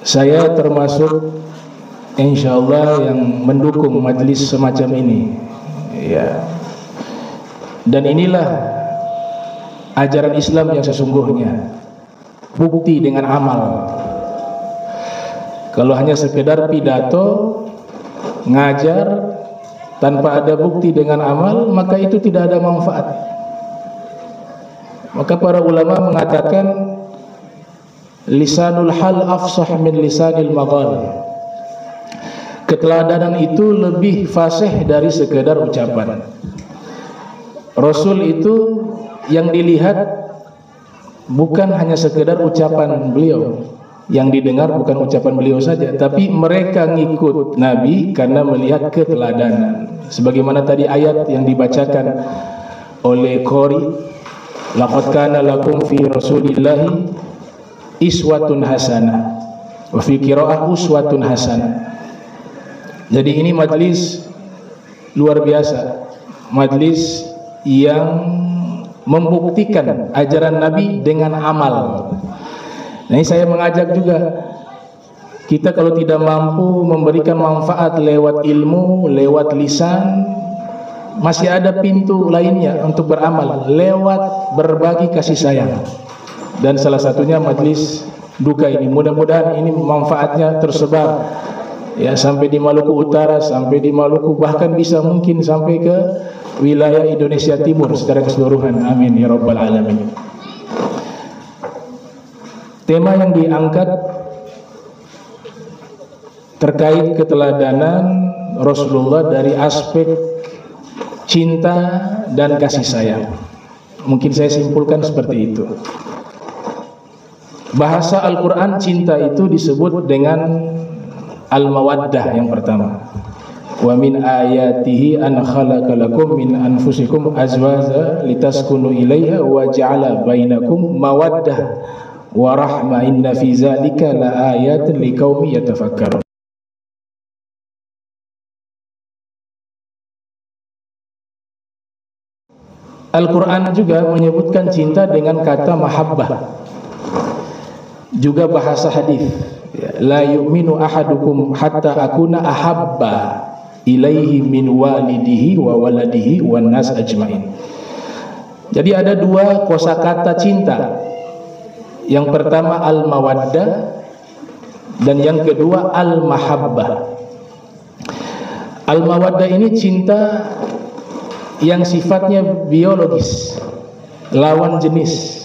Saya termasuk insyaallah yang mendukung majelis semacam ini, ya. Dan inilah ajaran Islam yang sesungguhnya, bukti dengan amal. Kalau hanya sekedar pidato, ngajar tanpa ada bukti dengan amal, maka itu tidak ada manfaat. Maka para ulama mengatakan lisanul hal afsah min lisanil maqal. Keteladanan itu lebih fasih dari sekedar ucapan. Rasul itu yang dilihat bukan hanya sekedar ucapan beliau, yang didengar bukan ucapan beliau saja, tapi mereka ngikut Nabi karena melihat keteladanan. Sebagaimana tadi ayat yang dibacakan oleh Qori, laqad kana lakum fi rasulillahi iswatun hasanah wa fi qiraah uswatun hasanah. Jadi ini majlis luar biasa, majlis yang membuktikan ajaran Nabi dengan amal. Nah, ini saya mengajak juga kita, kalau tidak mampu memberikan manfaat lewat ilmu, lewat lisan, masih ada pintu lainnya untuk beramal lewat berbagi kasih sayang. Dan salah satunya majlis duka ini. Mudah-mudahan ini manfaatnya tersebar, ya, sampai di Maluku Utara, sampai di Maluku, bahkan bisa mungkin sampai ke wilayah Indonesia Timur secara keseluruhan. Amin ya rabbal alamin. Tema yang diangkat terkait keteladanan Rasulullah dari aspek cinta dan kasih sayang. Mungkin saya simpulkan seperti itu. Bahasa Al-Quran cinta itu disebut dengan al-mawaddah yang pertama. Wa min ayatihi an khalaqa lakum min anfusikum azwaja litaskunu ilaiha wa ja'ala bainakum mawaddah wa rahmah inna fi zalika la ayatin liqaumin yatafakkarun. Al-Quran juga menyebutkan cinta dengan kata mahabbah. Juga bahasa hadis, la yu'minu ahadukum hatta akuna ahabba ilaihi min walidihi wa waladihi wan nas ajmain. Jadi ada dua kosakata cinta. Yang pertama al-mawaddah dan yang kedua al-mahabbah. Al-mawaddah ini cinta yang sifatnya biologis, lawan jenis.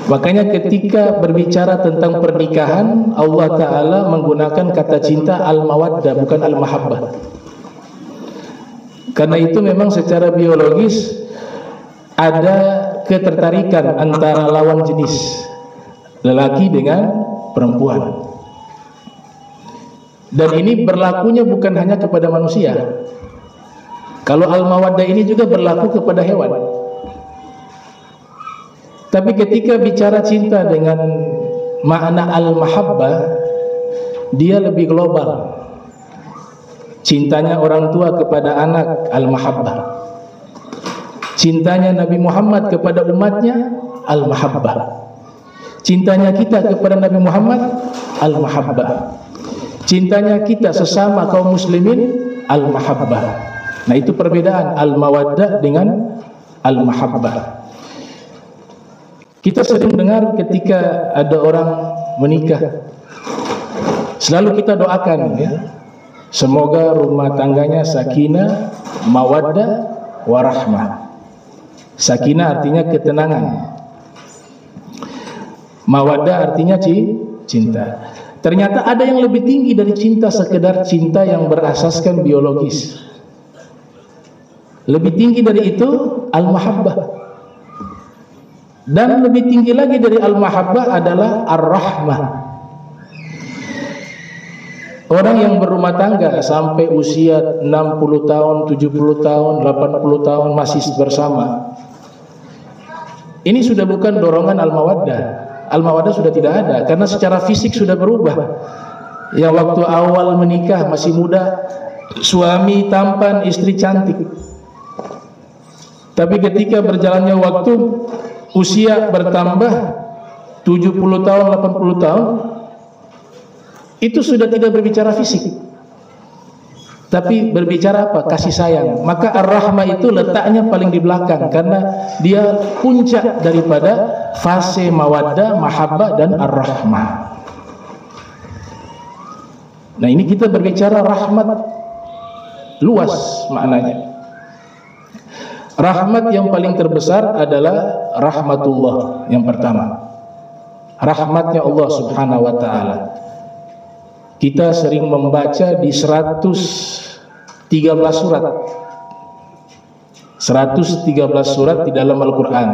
Makanya ketika berbicara tentang pernikahan, Allah Ta'ala menggunakan kata cinta al-mawaddah, bukan al-mahabbah. Karena itu memang secara biologis ada ketertarikan antara lawan jenis, lelaki dengan perempuan. Dan ini berlakunya bukan hanya kepada manusia. Kalau al-mawaddah ini juga berlaku kepada hewan. Tapi ketika bicara cinta dengan makna al-mahabbah, dia lebih global. Cintanya orang tua kepada anak, al-mahabbah. Cintanya Nabi Muhammad kepada umatnya, al-mahabbah. Cintanya kita kepada Nabi Muhammad, al-mahabbah. Cintanya kita sesama kaum muslimin, al-mahabbah. Nah, itu perbedaan al-mawaddah dengan al-mahabbah. Kita sering dengar ketika ada orang menikah, selalu kita doakan, ya, semoga rumah tangganya sakinah, mawaddah, warahmah. Sakinah artinya ketenangan, mawaddah artinya cinta. Ternyata ada yang lebih tinggi dari cinta, sekedar cinta yang berasaskan biologis. Lebih tinggi dari itu al-mahabbah. Dan lebih tinggi lagi dari al-mahabbah adalah ar-rahmah. Orang yang berumah tangga sampai usia 60 tahun, 70 tahun, 80 tahun masih bersama, ini sudah bukan dorongan al-mawaddah. Al-mawaddah sudah tidak ada, karena secara fisik sudah berubah. Yang waktu awal menikah masih muda, suami tampan, istri cantik. Tapi ketika berjalannya waktu, usia bertambah 70 tahun, 80 tahun, itu sudah tidak berbicara fisik, tapi berbicara apa? Kasih sayang. Maka ar-rahmah itu letaknya paling di belakang, karena dia puncak daripada fase mawaddah, mahabbah, dan ar-rahmah. Nah, ini kita berbicara rahmat luas maknanya. Rahmat yang paling terbesar adalah rahmatullah yang pertama, rahmatnya Allah subhanahu wa ta'ala. Kita sering membaca di 113 surat 113 surat di dalam Al-Quran.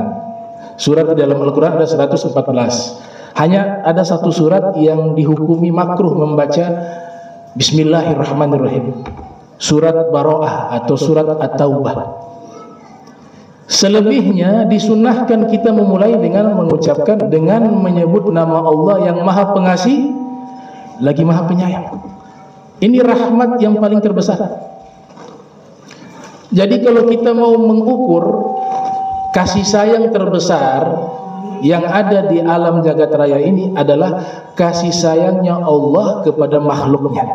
Surat di dalam Al-Quran ada 114. Hanya ada satu surat yang dihukumi makruh membaca Bismillahirrahmanirrahim, surat Baro'ah atau surat At-Taubah. Selebihnya disunahkan kita memulai dengan mengucapkan, dengan menyebut nama Allah yang Maha Pengasih lagi Maha Penyayang. Ini rahmat yang paling terbesar. Jadi kalau kita mau mengukur kasih sayang terbesar yang ada di alam jagat raya ini adalah kasih sayangnya Allah kepada makhluknya.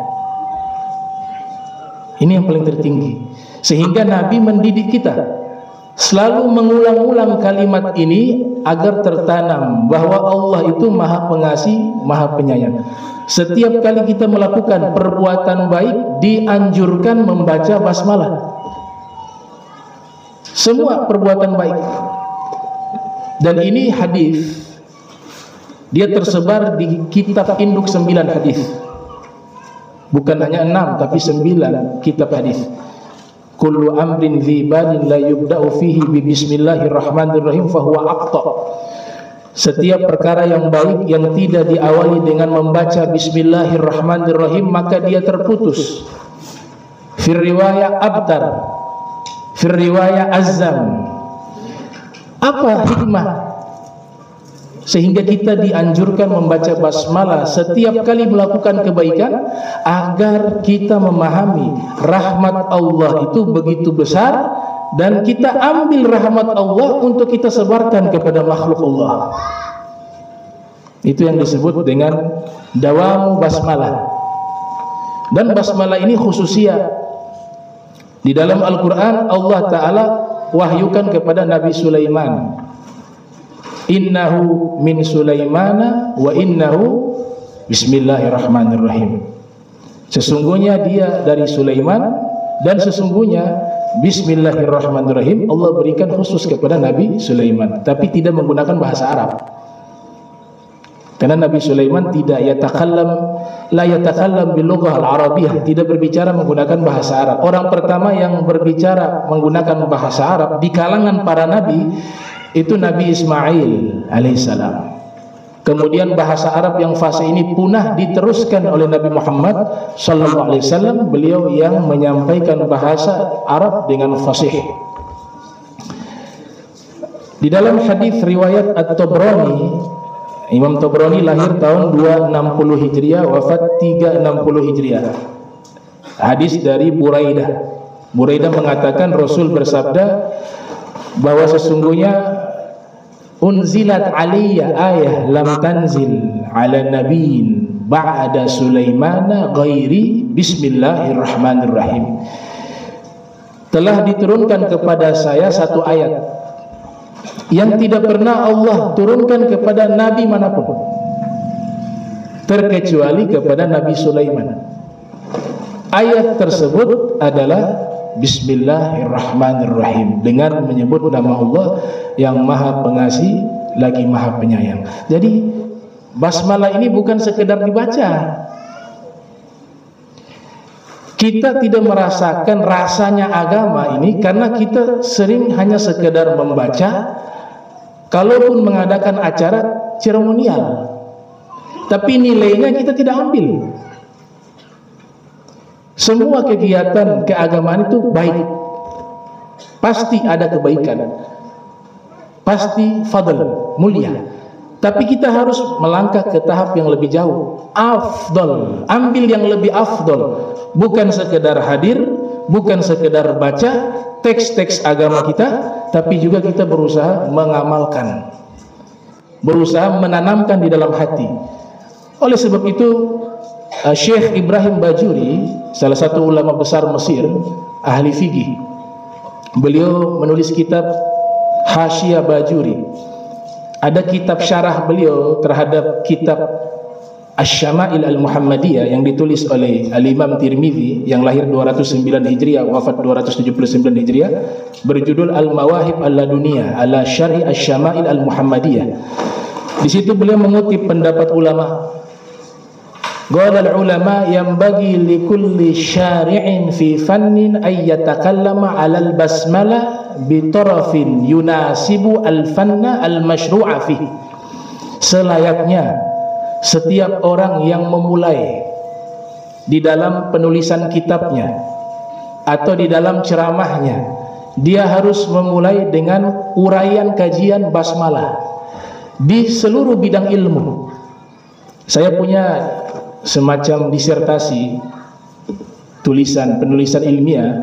Ini yang paling tertinggi. Sehingga Nabi mendidik kita selalu mengulang-ulang kalimat ini agar tertanam bahwa Allah itu Maha Pengasih, Maha Penyayang. Setiap kali kita melakukan perbuatan baik dianjurkan membaca basmalah. Semua perbuatan baik. Dan ini hadis, dia tersebar di kitab induk 9 hadis. Bukan hanya 6 tapi 9 kitab hadis. Kullu amrin dzibalin la yubda'u fihi bi bismillahirrahmanirrahim fahuwa aqta. Setiap perkara yang baik yang tidak diawali dengan membaca bismillahirrahmanirrahim maka dia terputus. Fir riwayah abtar, fir riwayah azam. Apa hikmah sehingga kita dianjurkan membaca basmalah setiap kali melakukan kebaikan? Agar kita memahami rahmat Allah itu begitu besar dan kita ambil rahmat Allah untuk kita sebarkan kepada makhluk Allah. Itu yang disebut dengan dawamu basmalah. Dan basmalah ini khususiyah. Di dalam Al-Quran Allah Ta'ala wahyukan kepada Nabi Sulaiman, innahu min Sulaimana wa innahu bismillahirrahmanirrahim. Sesungguhnya dia dari Sulaiman dan sesungguhnya bismillahirrahmanirrahim Allah berikan khusus kepada Nabi Sulaiman, tapi tidak menggunakan bahasa Arab. Karena Nabi Sulaiman tidak la yatakallam bil lughah al-arabiyyah, tidak berbicara menggunakan bahasa Arab. Orang pertama yang berbicara menggunakan bahasa Arab di kalangan para nabi itu Nabi Ismail alaihissalam. Kemudian bahasa Arab yang fase ini punah diteruskan oleh Nabi Muhammad sallallahu alaihi wasallam, beliau yang menyampaikan bahasa Arab dengan fasih. Di dalam hadis riwayat At-Tabrani, Imam Tabrani lahir tahun 260 Hijriah, wafat 360 Hijriah. Hadis dari Buraidah. Buraidah mengatakan Rasul bersabda bahwa sesungguhnya unzilat aliyya ayah lam tanzil ala nabiyyin ba'da Sulaimana ghairi bismillahirrahmanirrahim. Telah diturunkan kepada saya satu ayat yang tidak pernah Allah turunkan kepada nabi manapun terkecuali kepada Nabi Sulaiman. Ayat tersebut adalah bismillahirrahmanirrahim, dengan menyebut nama Allah yang Maha Pengasih lagi Maha Penyayang. Jadi basmalah ini bukan sekedar dibaca. Kita tidak merasakan rasanya agama ini karena kita sering hanya sekedar membaca. Kalaupun mengadakan acara seremonial, tapi nilainya kita tidak ambil. Semua kegiatan keagamaan itu baik, pasti ada kebaikan, pasti fadl, mulia. Tapi kita harus melangkah ke tahap yang lebih jauh, afdal, ambil yang lebih afdal, bukan sekedar hadir, bukan sekedar baca teks-teks agama kita, tapi juga kita berusaha mengamalkan, berusaha menanamkan di dalam hati. Oleh sebab itu Syekh Ibrahim Bajuri, salah satu ulama besar Mesir, ahli fikih, beliau menulis kitab Hasyiah Bajuri. Ada kitab syarah beliau terhadap kitab Asy-Syama'il Al-Muhammadiyah yang ditulis oleh Al-Imam Tirmidzi yang lahir 209 Hijriah, wafat 279 Hijriah, berjudul Al-Mawahib Al-Laduniyah ala Syarhi Asy-Syama'il Al-Muhammadiyah. Di situ beliau mengutip pendapat ulama. Qala al-ulama yanbaghi likulli syari'in fi fannin ay yatakallama 'ala al-basmalah bi tarafin yunasibu al-fanna al-masyru'a fihi. Selayaknya setiap orang yang memulai di dalam penulisan kitabnya atau di dalam ceramahnya, dia harus memulai dengan uraian kajian basmalah di seluruh bidang ilmu. Saya punya semacam disertasi penulisan ilmiah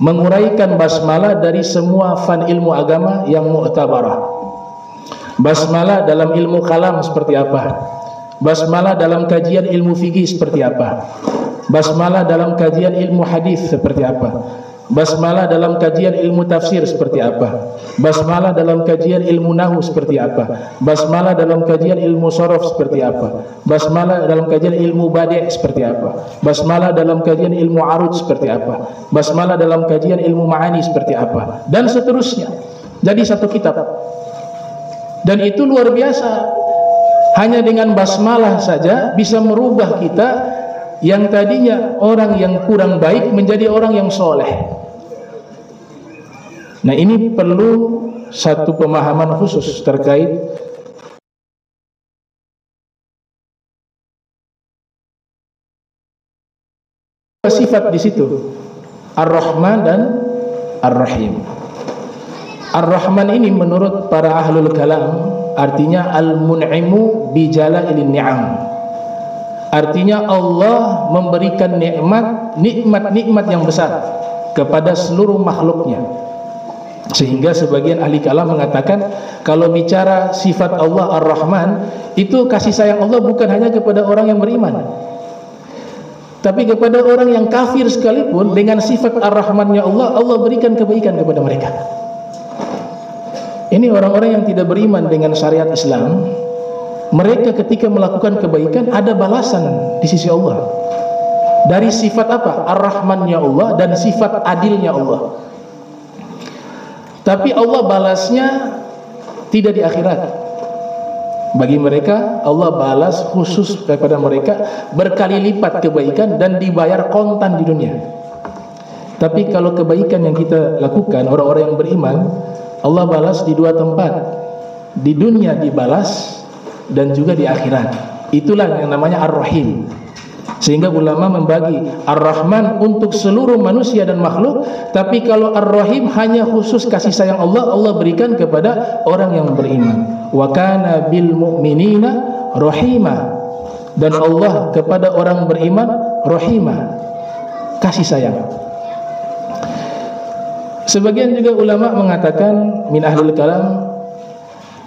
menguraikan basmalah dari semua fan ilmu agama yang mu'tabarah. Basmalah dalam ilmu kalam seperti apa? Basmalah dalam kajian ilmu fikih seperti apa? Basmalah dalam kajian ilmu hadis seperti apa? Basmalah dalam kajian ilmu tafsir seperti apa? Basmalah dalam kajian ilmu nahwu seperti apa? Basmalah dalam kajian ilmu sorof seperti apa? Basmalah dalam kajian ilmu badi' seperti apa? Basmalah dalam kajian ilmu arud seperti apa? Basmalah dalam kajian ilmu ma'ani seperti apa? Dan seterusnya. Jadi satu kitab. Dan itu luar biasa. Hanya dengan basmalah saja bisa merubah kita yang tadinya orang yang kurang baik menjadi orang yang soleh. Nah, ini perlu satu pemahaman khusus terkait sifat di situ, Ar-Rahman dan Ar-Rahim. Ar-Rahman ini menurut para ahlul kalam artinya al-mun'imu bi jala'ilin ni'am. Artinya Allah memberikan nikmat yang besar kepada seluruh makhluknya. Sehingga sebagian ahli kalam mengatakan kalau bicara sifat Allah Ar-Rahman, itu kasih sayang Allah bukan hanya kepada orang yang beriman, tapi kepada orang yang kafir sekalipun dengan sifat Ar-Rahmannya Allah, Allah berikan kebaikan kepada mereka. Ini orang-orang yang tidak beriman dengan syariat Islam, mereka ketika melakukan kebaikan ada balasan di sisi Allah. Dari sifat apa? Ar-Rahmannya Allah dan sifat adilnya Allah. Tapi Allah balasnya tidak di akhirat. Bagi mereka Allah balas khusus kepada mereka berkali lipat kebaikan dan dibayar kontan di dunia. Tapi kalau kebaikan yang kita lakukan orang-orang yang beriman, Allah balas di dua tempat. Di dunia dibalas dan juga di akhirat. Itulah yang namanya Ar-Rahim. Sehingga ulama membagi Ar-Rahman untuk seluruh manusia dan makhluk, tapi kalau Ar-Rahim hanya khusus kasih sayang Allah, Allah berikan kepada orang yang beriman. Wa kana bil mu'minina rahima. Dan Allah kepada orang beriman rahima, kasih sayang. Sebagian juga ulama mengatakan min ahlul kalam,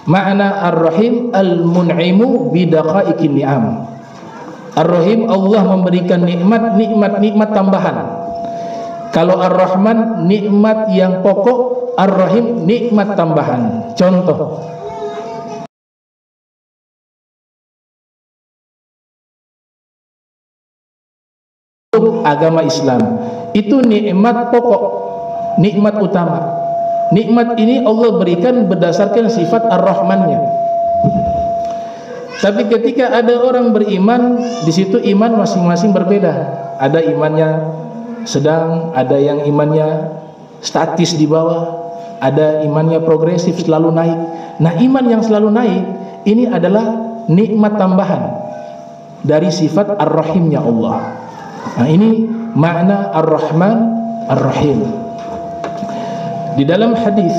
makna Ar-Rahim al-mun'imu bi daqaiqin ni'am. Ar-Rahim Allah memberikan nikmat tambahan. Kalau Ar-Rahman nikmat yang pokok, Ar-Rahim nikmat tambahan. Contoh, agama Islam itu nikmat pokok, nikmat utama. Nikmat ini Allah berikan berdasarkan sifat Ar-Rahmannya. Tapi ketika ada orang beriman, di situ iman masing-masing berbeda. Ada imannya sedang, ada yang imannya statis di bawah, ada imannya progresif selalu naik. Nah, iman yang selalu naik ini adalah nikmat tambahan dari sifat Ar-Rahimnya Allah. Nah, ini makna Ar-Rahman Ar-Rahim. Di dalam hadis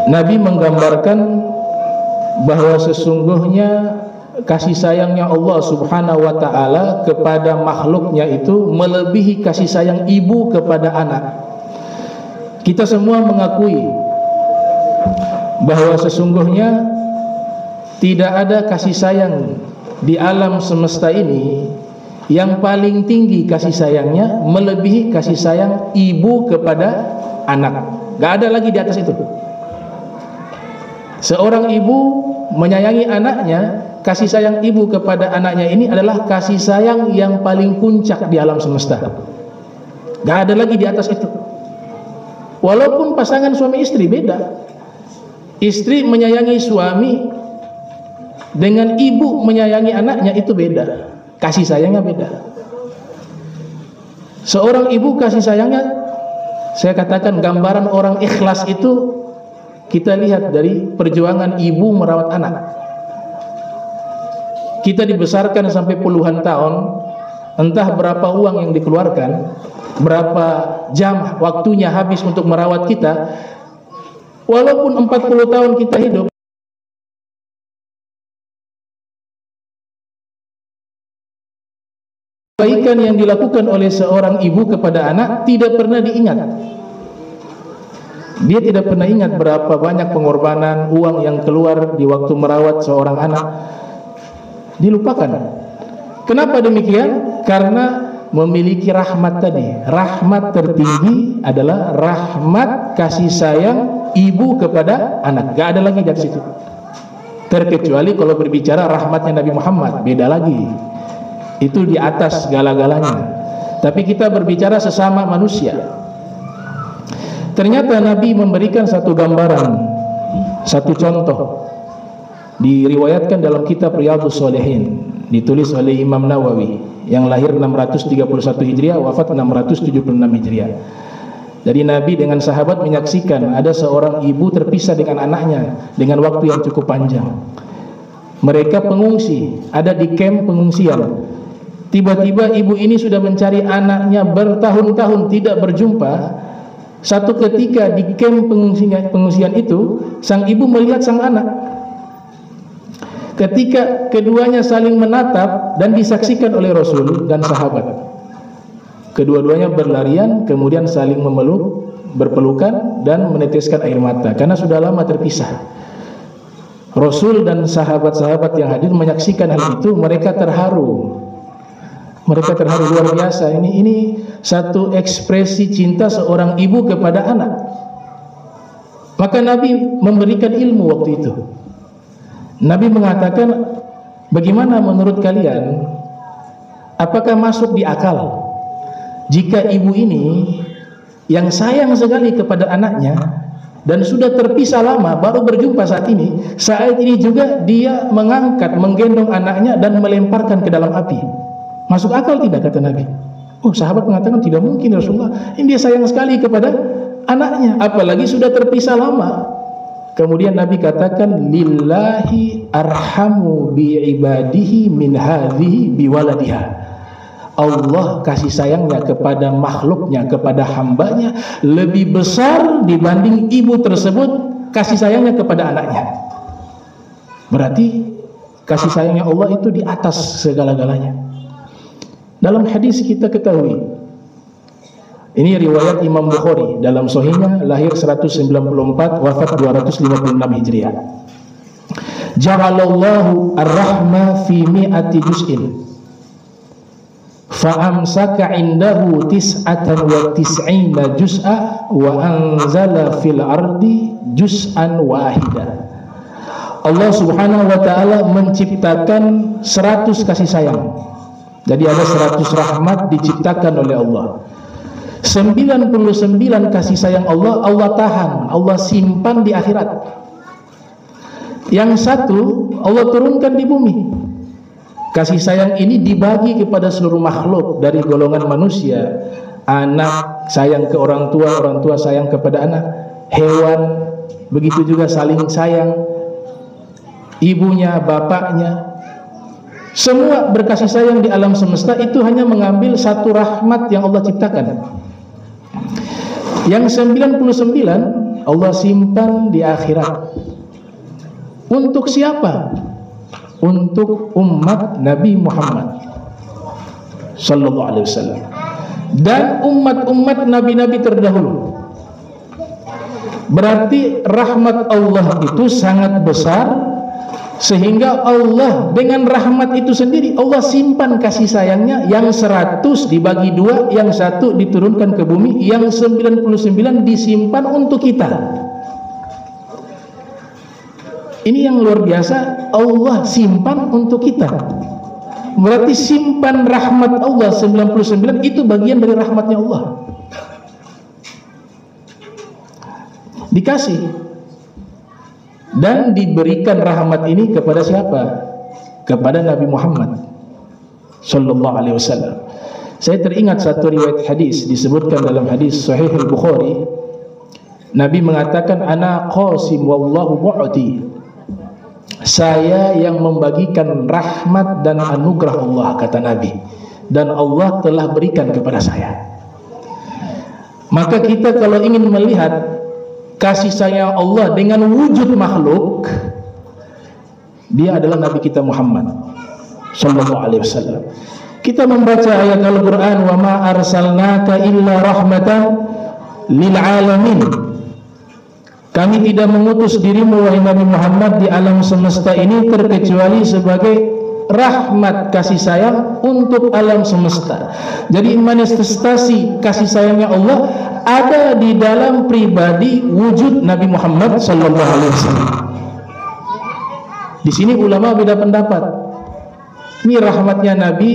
Nabi menggambarkan bahwa sesungguhnya kasih sayangnya Allah subhanahu wa ta'ala kepada makhluknya itu melebihi kasih sayang ibu kepada anak. Kita semua mengakui bahwa sesungguhnya tidak ada kasih sayang di alam semesta ini yang paling tinggi kasih sayangnya melebihi kasih sayang ibu kepada anak. Gak ada lagi di atas itu. Seorang ibu menyayangi anaknya, kasih sayang ibu kepada anaknya ini adalah kasih sayang yang paling puncak di alam semesta. Gak ada lagi di atas itu. Walaupun pasangan suami istri beda. Istri menyayangi suami dengan ibu menyayangi anaknya itu beda. Kasih sayangnya beda. Seorang ibu kasih sayangnya, saya katakan gambaran orang ikhlas itu kita lihat dari perjuangan ibu merawat anak. Kita dibesarkan sampai puluhan tahun, entah berapa uang yang dikeluarkan, berapa jam waktunya habis untuk merawat kita. Walaupun 40 tahun kita hidup, kebaikan yang dilakukan oleh seorang ibu kepada anak tidak pernah diingat. Dia tidak pernah ingat berapa banyak pengorbanan uang yang keluar di waktu merawat seorang anak. Dilupakan. Kenapa demikian? Karena memiliki rahmat tadi. Rahmat tertinggi adalah rahmat kasih sayang ibu kepada anak. Gak ada lagi dari situ. Terkecuali kalau berbicara rahmatnya Nabi Muhammad, beda lagi. Itu di atas segala-galanya. Tapi kita berbicara sesama manusia. Ternyata Nabi memberikan satu gambaran, satu contoh. Diriwayatkan dalam kitab Riyadhus Shalihin, ditulis oleh Imam Nawawi, yang lahir 631 Hijriah, wafat 676 Hijriah. Jadi Nabi dengan sahabat menyaksikan ada seorang ibu terpisah dengan anaknya dengan waktu yang cukup panjang. Mereka pengungsi, ada di kamp pengungsian. Tiba-tiba ibu ini sudah mencari anaknya bertahun-tahun tidak berjumpa. Satu ketika di kamp pengungsian itu, sang ibu melihat sang anak. Ketika keduanya saling menatap dan disaksikan oleh Rasul dan sahabat. Kedua-duanya berlarian, kemudian saling memeluk, berpelukan dan meneteskan air mata karena sudah lama terpisah. Rasul dan sahabat-sahabat yang hadir menyaksikan hal itu, mereka terharu. Mereka terharu luar biasa. Ini satu ekspresi cinta seorang ibu kepada anak. Maka Nabi memberikan ilmu waktu itu. Nabi mengatakan, bagaimana menurut kalian? Apakah masuk di akal jika ibu ini yang sayang sekali kepada anaknya dan sudah terpisah lama, baru berjumpa saat ini juga dia mengangkat, menggendong anaknya dan melemparkan ke dalam api? Masuk akal tidak, kata Nabi? Oh, sahabat mengatakan tidak mungkin Rasulullah. Ini dia sayang sekali kepada anaknya, apalagi sudah terpisah lama. Kemudian Nabi katakan, lillahi arhamu bi ibadihi min hadhihi bi waladiha. Allah kasih sayangnya kepada makhluknya, kepada hambanya lebih besar dibanding ibu tersebut kasih sayangnya kepada anaknya. Berarti kasih sayangnya Allah itu di atas segala-galanya. Dalam hadis kita ketahui, ini riwayat Imam Bukhari dalam Sahihnya, lahir 194, wafat 256 Hijriah. Ja'alallahu ar-rahma fi mi'ati juz'in fa'amsaka indahu tis'atan wa tis'ina juz'a wa anzala fil ardi juz'an wahida. Allah subhanahu wa ta'ala menciptakan 100 kasih sayang. Jadi ada 100 rahmat diciptakan oleh Allah. 99 kasih sayang Allah, Allah tahan, Allah simpan di akhirat. Yang satu Allah turunkan di bumi. Kasih sayang ini dibagi kepada seluruh makhluk dari golongan manusia. Anak sayang ke orang tua sayang kepada anak. Hewan begitu juga saling sayang. Ibunya, bapaknya, semua berkasih sayang di alam semesta itu hanya mengambil satu rahmat yang Allah ciptakan. Yang 99 Allah simpan di akhirat. Untuk siapa? Untuk umat Nabi Muhammad sallallahu alaihi wasallam dan umat-umat nabi-nabi terdahulu. Berarti rahmat Allah itu sangat besar Sehingga Allah dengan rahmat itu sendiri, Allah simpan kasih sayangnya yang 100 dibagi 2, yang 1 diturunkan ke bumi, yang 99 disimpan untuk kita. Ini yang luar biasa, Allah simpan untuk kita. Berarti simpan rahmat Allah 99 itu bagian dari rahmatnya Allah. Dikasih dan diberikan rahmat ini kepada siapa? Kepada Nabi Muhammad sallallahu alaihi wasallam. Saya teringat satu riwayat hadis, disebutkan dalam hadis Sahih Al-Bukhari, Nabi mengatakan, ana qasim wallahu mu'ti. Saya yang membagikan rahmat dan anugerah Allah, kata Nabi, dan Allah telah berikan kepada saya. Maka kita kalau ingin melihat kasih sayang Allah dengan wujud makhluk, dia adalah Nabi kita Muhammad sallallahu alaihi wasallam. Kita membaca ayat Al-Qur'an, wa ma arsalnaka illa rahmatan lil alamin. Kami tidak mengutus dirimu wahai Nabi Muhammad di alam semesta ini terkecuali sebagai rahmat kasih sayang untuk alam semesta. Jadi manifestasi kasih sayangnya Allah ada di dalam pribadi wujud Nabi Muhammad sallallahu alaihi wasallam. Di sini ulama beda pendapat. Ini rahmatnya Nabi,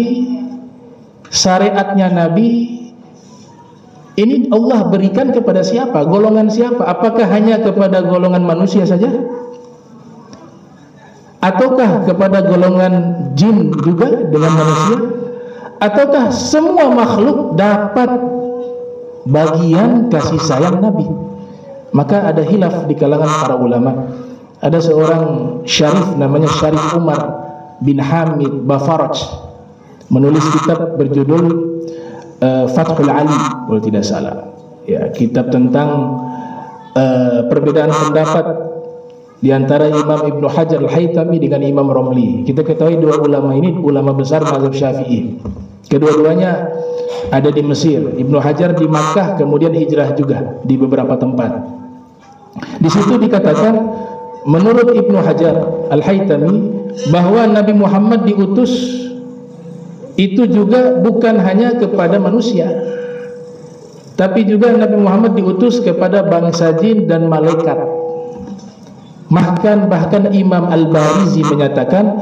syariatnya Nabi, ini Allah berikan kepada siapa? Golongan siapa? Apakah hanya kepada golongan manusia saja? Ataukah kepada golongan jin juga dengan manusia? Ataukah semua makhluk dapat bagian kasih sayang Nabi? Maka ada khilaf di kalangan para ulama. Ada seorang syarif namanya Syarif Umar bin Hamid Bafaraj, menulis kitab berjudul Fathul Ali kalau tidak salah. Ya, kitab tentang perbedaan pendapat di antara Imam Ibnu Hajar Al-Haytami dengan Imam Romli. Kita ketahui dua ulama ini ulama besar mazhab Syafi'i. Kedua-duanya ada di Mesir. Ibnu Hajar di Makkah, kemudian hijrah juga di beberapa tempat. Di situ dikatakan menurut Ibnu Hajar Al-Haytami bahwa Nabi Muhammad diutus itu juga bukan hanya kepada manusia, tapi juga Nabi Muhammad diutus kepada bangsa jin dan malaikat. Bahkan Imam Al-Barizi menyatakan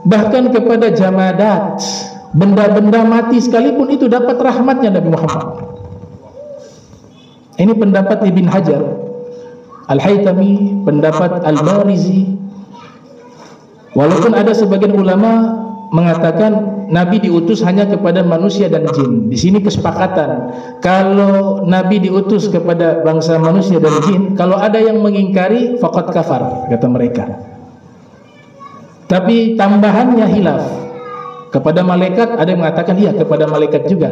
bahkan kepada jamadat, benda-benda mati sekalipun itu dapat rahmatnya Nabi Muhammad. Ini pendapat Ibn Hajar Al-Haytami, pendapat Al-Barizi. Walaupun ada sebagian ulama mengatakan Nabi diutus hanya kepada manusia dan jin. Di sini kesepakatan. Kalau Nabi diutus kepada bangsa manusia dan jin, kalau ada yang mengingkari faqad kafar, kata mereka. Tapi tambahannya hilaf. Kepada malaikat ada yang mengatakan iya kepada malaikat juga.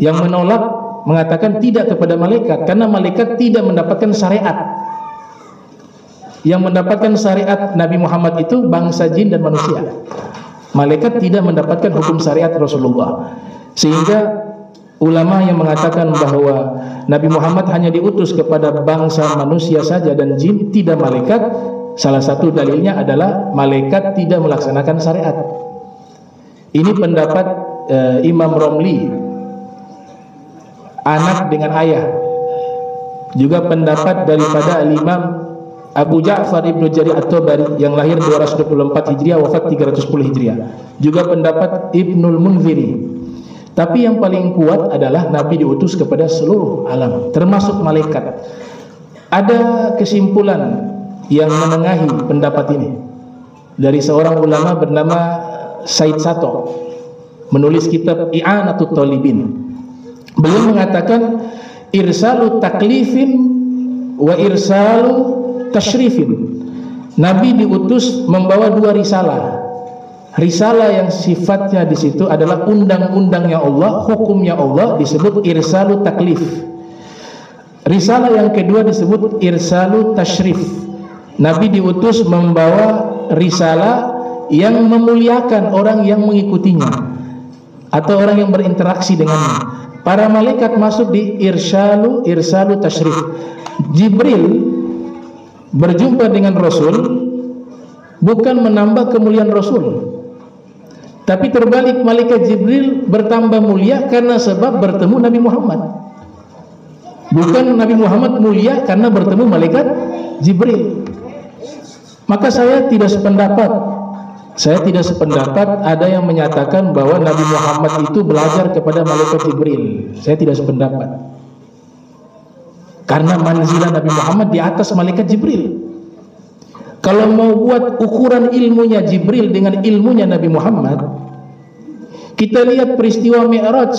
Yang menolak mengatakan tidak kepada malaikat karena malaikat tidak mendapatkan syariat. Yang mendapatkan syariat Nabi Muhammad itu bangsa jin dan manusia. Malaikat tidak mendapatkan hukum syariat Rasulullah. Sehingga ulama yang mengatakan bahwa Nabi Muhammad hanya diutus kepada bangsa manusia saja dan jin, tidak malaikat, salah satu dalilnya adalah malaikat tidak melaksanakan syariat. Ini pendapat Imam Romli, anak dengan ayah. Juga pendapat daripada Al-Imam Abu Ja'far Ibnu Jarir At-Tabari yang lahir 224 Hijriah, wafat 310 Hijriah. Juga pendapat Ibnul Munziri. Tapi yang paling kuat adalah Nabi diutus kepada seluruh alam, termasuk malaikat. Ada kesimpulan yang menengahi pendapat ini dari seorang ulama bernama Said Sato, menulis kitab I'anatut Talibin. Beliau mengatakan irsalu taklifin wa irsalu tashrifin. Nabi diutus membawa dua risalah. Risalah yang sifatnya di situ adalah undang-undangnya Allah, hukumnya Allah, disebut irsalu taklif. Risalah yang kedua disebut irsalu tashrif. Nabi diutus membawa risalah yang memuliakan orang yang mengikutinya atau orang yang berinteraksi dengannya. Para malaikat masuk di irsalu tashrif. Jibril berjumpa dengan Rasul bukan menambah kemuliaan Rasul. Tapi terbalik, malaikat Jibril bertambah mulia karena sebab bertemu Nabi Muhammad. Bukan Nabi Muhammad mulia karena bertemu malaikat Jibril. Maka saya tidak sependapat. Ada yang menyatakan bahwa Nabi Muhammad itu belajar kepada malaikat Jibril. Saya tidak sependapat. Karena manzilah Nabi Muhammad di atas malaikat Jibril. Kalau mau buat ukuran ilmunya Jibril dengan ilmunya Nabi Muhammad, kita lihat peristiwa Mi'raj.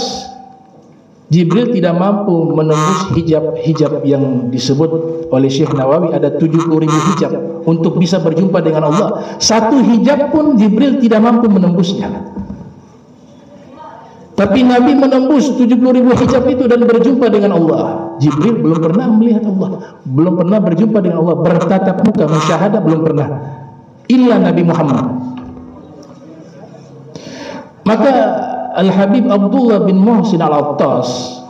Jibril tidak mampu menembus hijab yang disebut oleh Syekh Nawawi ada 70.000 hijab untuk bisa berjumpa dengan Allah. Satu hijab pun Jibril tidak mampu menembusnya. Tapi Nabi menembus 70.000 hijab itu dan berjumpa dengan Allah. Jibril belum pernah melihat Allah, belum pernah berjumpa dengan Allah, bertatap muka, musyahadah belum pernah. Illa Nabi Muhammad. Maka Al-Habib Abdullah bin Muhsin Al-Attas,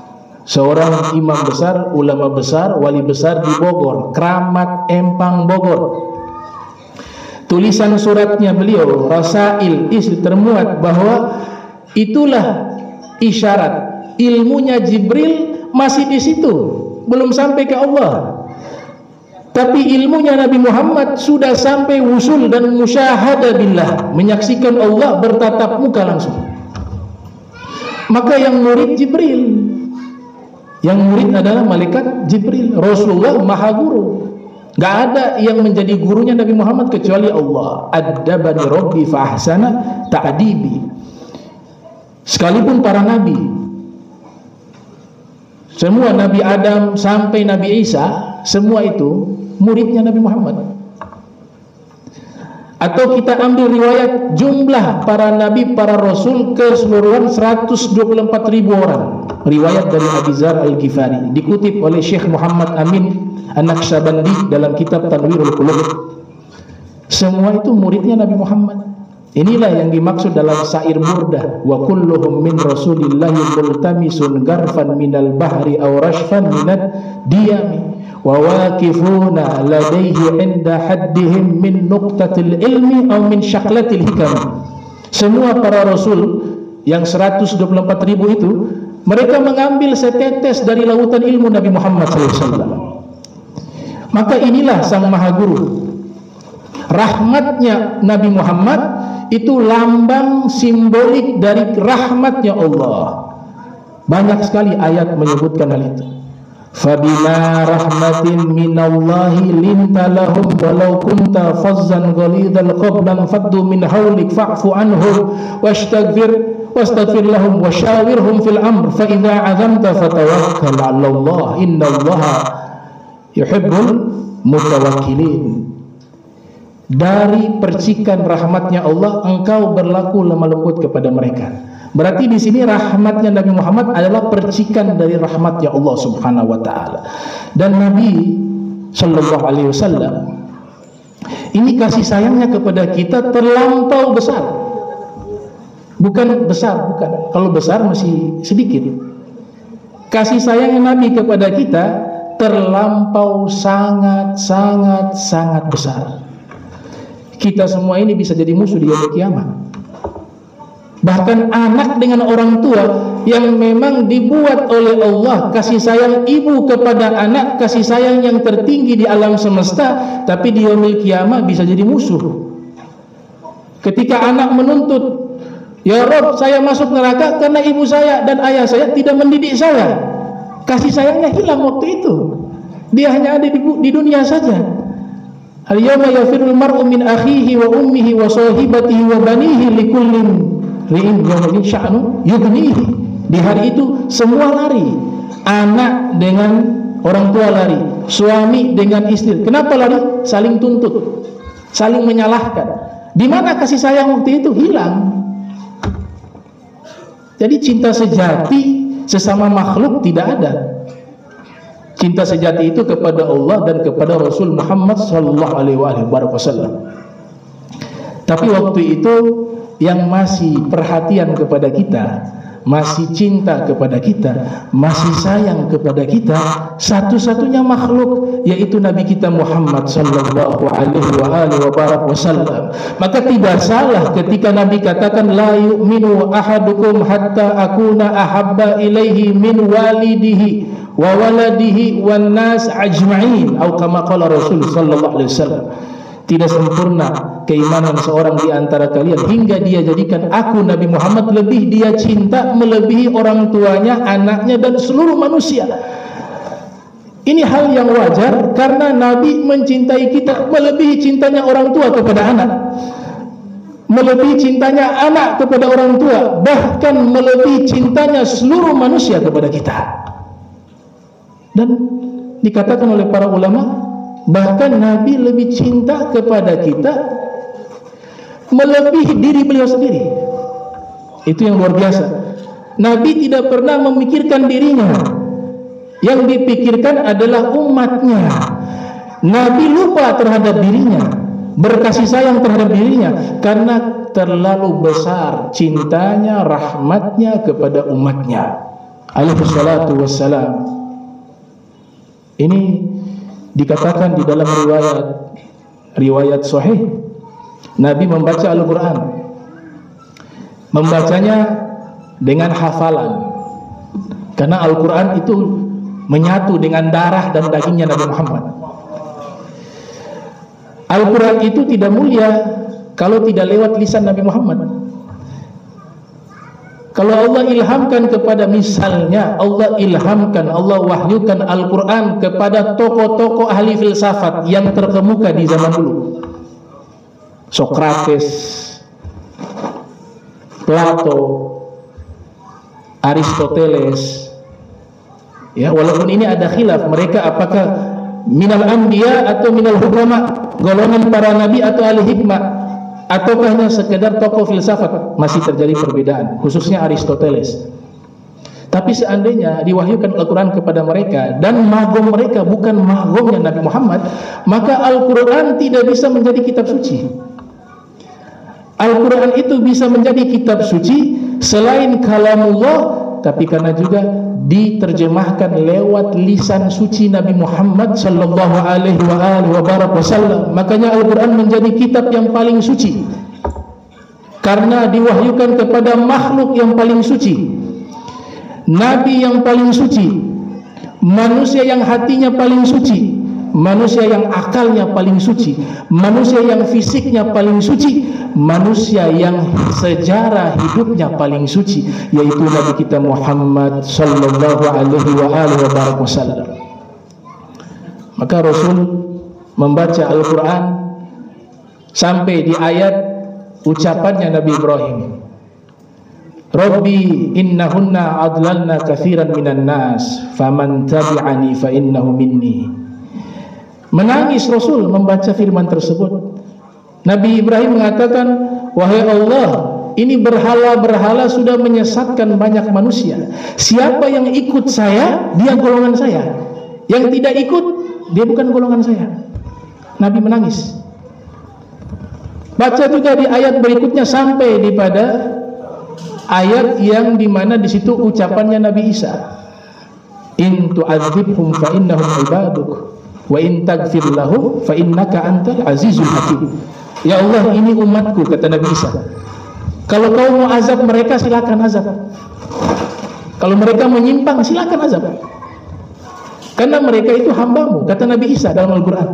seorang imam besar, ulama besar, wali besar di Bogor, Kramat Empang Bogor. Tulisan suratnya beliau, Rasail, termuat bahwa itulah isyarat ilmunya Jibril masih di situ, belum sampai ke Allah. Tapi ilmunya Nabi Muhammad sudah sampai wusul dan musyahadah billah, menyaksikan Allah bertatap muka langsung. Maka yang murid Jibril, yang murid adalah malaikat Jibril. Rasulullah maha guru, gak ada yang menjadi gurunya Nabi Muhammad kecuali Allah. Addabani Rabbi fa ahsana ta'dibi. Sekalipun para nabi, semua Nabi Adam sampai Nabi Isa, semua itu muridnya Nabi Muhammad. Atau kita ambil riwayat jumlah para nabi, para rasul keseluruhan 124.000 orang. Riwayat dari Abi Dzar Al-Ghifari, dikutip oleh Syekh Muhammad Amin An-Naqsyabandi dalam kitab Tanwirul Qulub. Semua itu muridnya Nabi Muhammad. Inilah yang dimaksud dalam syair Burdah, wa kulluhum min rasulillahi multamisun garfan minal bahri aw rashfan minad diyami wa waqifuna ladayhi inda haddihim min nuqtatil ilmi aw min syaklatil hikam. Semua para rasul yang 124.000 itu, mereka mengambil setetes dari lautan ilmu Nabi Muhammad SAW. Maka inilah sang maha guru. Rahmatnya Nabi Muhammad itu lambang simbolik dari rahmatnya Allah. Banyak sekali ayat menyebutkan hal itu. Fabima rahmatin minallahi linta lahum walau kunta fazzan ghalidhal qablan faddu min hawlik fa'fu anhum wastaghfir lahum washawirhum fil amr fa idza 'azamta fatawakkal 'ala Allah innallaha yuhibbul mutawakkilin. Dari percikan rahmatnya Allah engkau berlaku lemah lembut kepada mereka. Berarti di sini rahmatnya Nabi Muhammad adalah percikan dari rahmatnya Allah Subhanahu wa taala. Dan Nabi sallallahu alaihi wasallam ini kasih sayangnya kepada kita terlampau besar. Bukan besar, bukan. Kalau besar masih sedikit. Kasih sayangnya Nabi kepada kita terlampau sangat besar. Kita semua ini bisa jadi musuh di yaumul kiamat. Bahkan anak dengan orang tua yang memang dibuat oleh Allah, kasih sayang ibu kepada anak, kasih sayang yang tertinggi di alam semesta, tapi di yaumul kiamat bisa jadi musuh. Ketika anak menuntut, ya Rob, saya masuk neraka karena ibu saya dan ayah saya tidak mendidik saya. Kasih sayangnya hilang waktu itu. Dia hanya ada di dunia saja. Al-yawma yafirul mar'u min akhihi wa ummihi wa sahibatihi wa banihi likullin ri'in yawmin sya'nu yughnihi. Di hari itu semua lari. Anak dengan orang tua lari, suami dengan istri. Kenapa lari? Saling tuntut, saling menyalahkan. Di mana kasih sayang waktu itu? Hilang. Jadi cinta sejati sesama makhluk tidak ada. Cinta sejati itu kepada Allah dan kepada Rasul Muhammad sallallahu alaihi wasallam. Tapi waktu itu yang masih perhatian kepada kita masih cinta kepada kita, masih sayang kepada kita, satu-satunya makhluk yaitu Nabi kita Muhammad sallallahu alaihi wasallam. Maka tidak salah ketika Nabi katakan la yu'minu ahadukum hatta akuna ahabba ilaihi min walidihi wa waladihi wan nas ajma'in, atau kama qala Rasul sallallahu alaihi wasallam. Tidak sempurna keimanan seorang di antara kalian hingga dia jadikan aku Nabi Muhammad lebih dia cinta melebihi orang tuanya, anaknya dan seluruh manusia. Ini hal yang wajar karena Nabi mencintai kita melebihi cintanya orang tua kepada anak, melebihi cintanya anak kepada orang tua, bahkan melebihi cintanya seluruh manusia kepada kita. Dan dikatakan oleh para ulama, bahkan Nabi lebih cinta kepada kita melebihi diri beliau sendiri. Itu yang luar biasa. Nabi tidak pernah memikirkan dirinya, yang dipikirkan adalah umatnya. Nabi lupa terhadap dirinya, berkasih sayang terhadap dirinya karena terlalu besar cintanya, rahmatnya kepada umatnya. Alaihi salatu wassalam. Ini dikatakan di dalam riwayat sahih, Nabi membaca Al-Quran, membacanya dengan hafalan, karena Al-Quran itu menyatu dengan darah dan dagingnya Nabi Muhammad. Al-Quran itu tidak mulia kalau tidak lewat lisan Nabi Muhammad. Kalau Allah ilhamkan kepada, misalnya Allah ilhamkan, Allah wahyukan Al-Quran kepada tokoh-tokoh ahli filsafat yang terkemuka di zaman dulu, Sokrates, Plato, Aristoteles, ya, walaupun ini ada khilaf mereka apakah minal anbiya atau minal hukama, golongan para nabi atau ahli hikmah, ataukah hanya sekedar tokoh filsafat, masih terjadi perbedaan, khususnya Aristoteles. Tapi seandainya diwahyukan Al-Quran kepada mereka dan magom mereka bukan magomnya Nabi Muhammad, maka Al-Quran tidak bisa menjadi kitab suci. Al-Quran itu bisa menjadi kitab suci selain kalamullah, tapi karena juga diterjemahkan lewat lisan suci Nabi Muhammad sallallahu alaihi wasallam. Makanya Al-Quran menjadi kitab yang paling suci karena diwahyukan kepada makhluk yang paling suci, Nabi yang paling suci, manusia yang hatinya paling suci, manusia yang akalnya paling suci, manusia yang fisiknya paling suci, manusia yang sejarah hidupnya paling suci, yaitu Nabi kita Muhammad sallallahu alaihi wasallam. Maka Rasul membaca Al-Quran sampai di ayat ucapannya Nabi Ibrahim, Rabbi innahunna adlalna katsiran minan nas faman tabi'ani fa innahu minni. Menangis Rasul membaca firman tersebut. Nabi Ibrahim mengatakan, wahai Allah, ini berhala-berhala sudah menyesatkan banyak manusia. Siapa yang ikut saya, dia golongan saya. Yang tidak ikut, dia bukan golongan saya. Nabi menangis. Baca juga di ayat berikutnya sampai di pada ayat yang dimana di situ ucapannya Nabi Isa, in tu'adzibhum fa innahum ibaduk wa in taghfir lahum fa innaka antal azizul hakim. Ya Allah, ini umatku, kata Nabi Isa, kalau kau mau azab mereka silakan azab, kalau mereka menyimpang silakan azab, karena mereka itu hambamu, kata Nabi Isa dalam Al-Quran.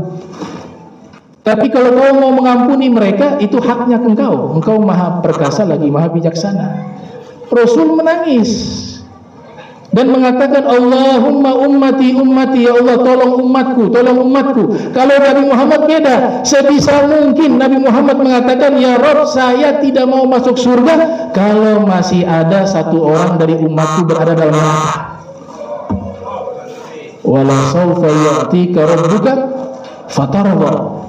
Tapi kalau kau mau mengampuni mereka, itu haknya engkau, engkau maha perkasa lagi maha bijaksana. Rasul menangis dan mengatakan, Allahumma ummati ummati, ya Allah tolong umatku, tolong umatku. Kalau Nabi Muhammad beda, sebisa mungkin Nabi Muhammad mengatakan, ya Rabb, saya tidak mau masuk surga kalau masih ada satu orang dari umatku berada dalam neraka. Wala sawfa ya'tika rabbuka fatarda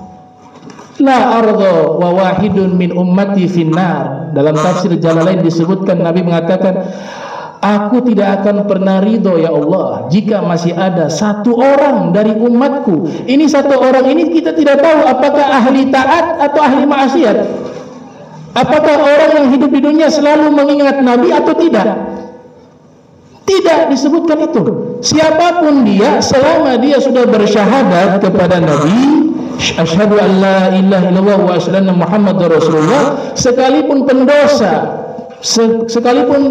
la arda wa wahidun min ummati finnar. Dalam tafsir Jalalain disebutkan, Nabi mengatakan, aku tidak akan pernah ridho ya Allah jika masih ada satu orang dari umatku. Ini satu orang ini kita tidak tahu apakah ahli taat atau ahli maksiat, apakah orang yang hidup di dunia selalu mengingat Nabi atau tidak. Tidak disebutkan itu. Siapapun dia, selama dia sudah bersyahadat kepada Nabi, asyhadu an la ilaha illallah wa asyhadu anna muhammadar rasulullah, sekalipun pendosa, sekalipun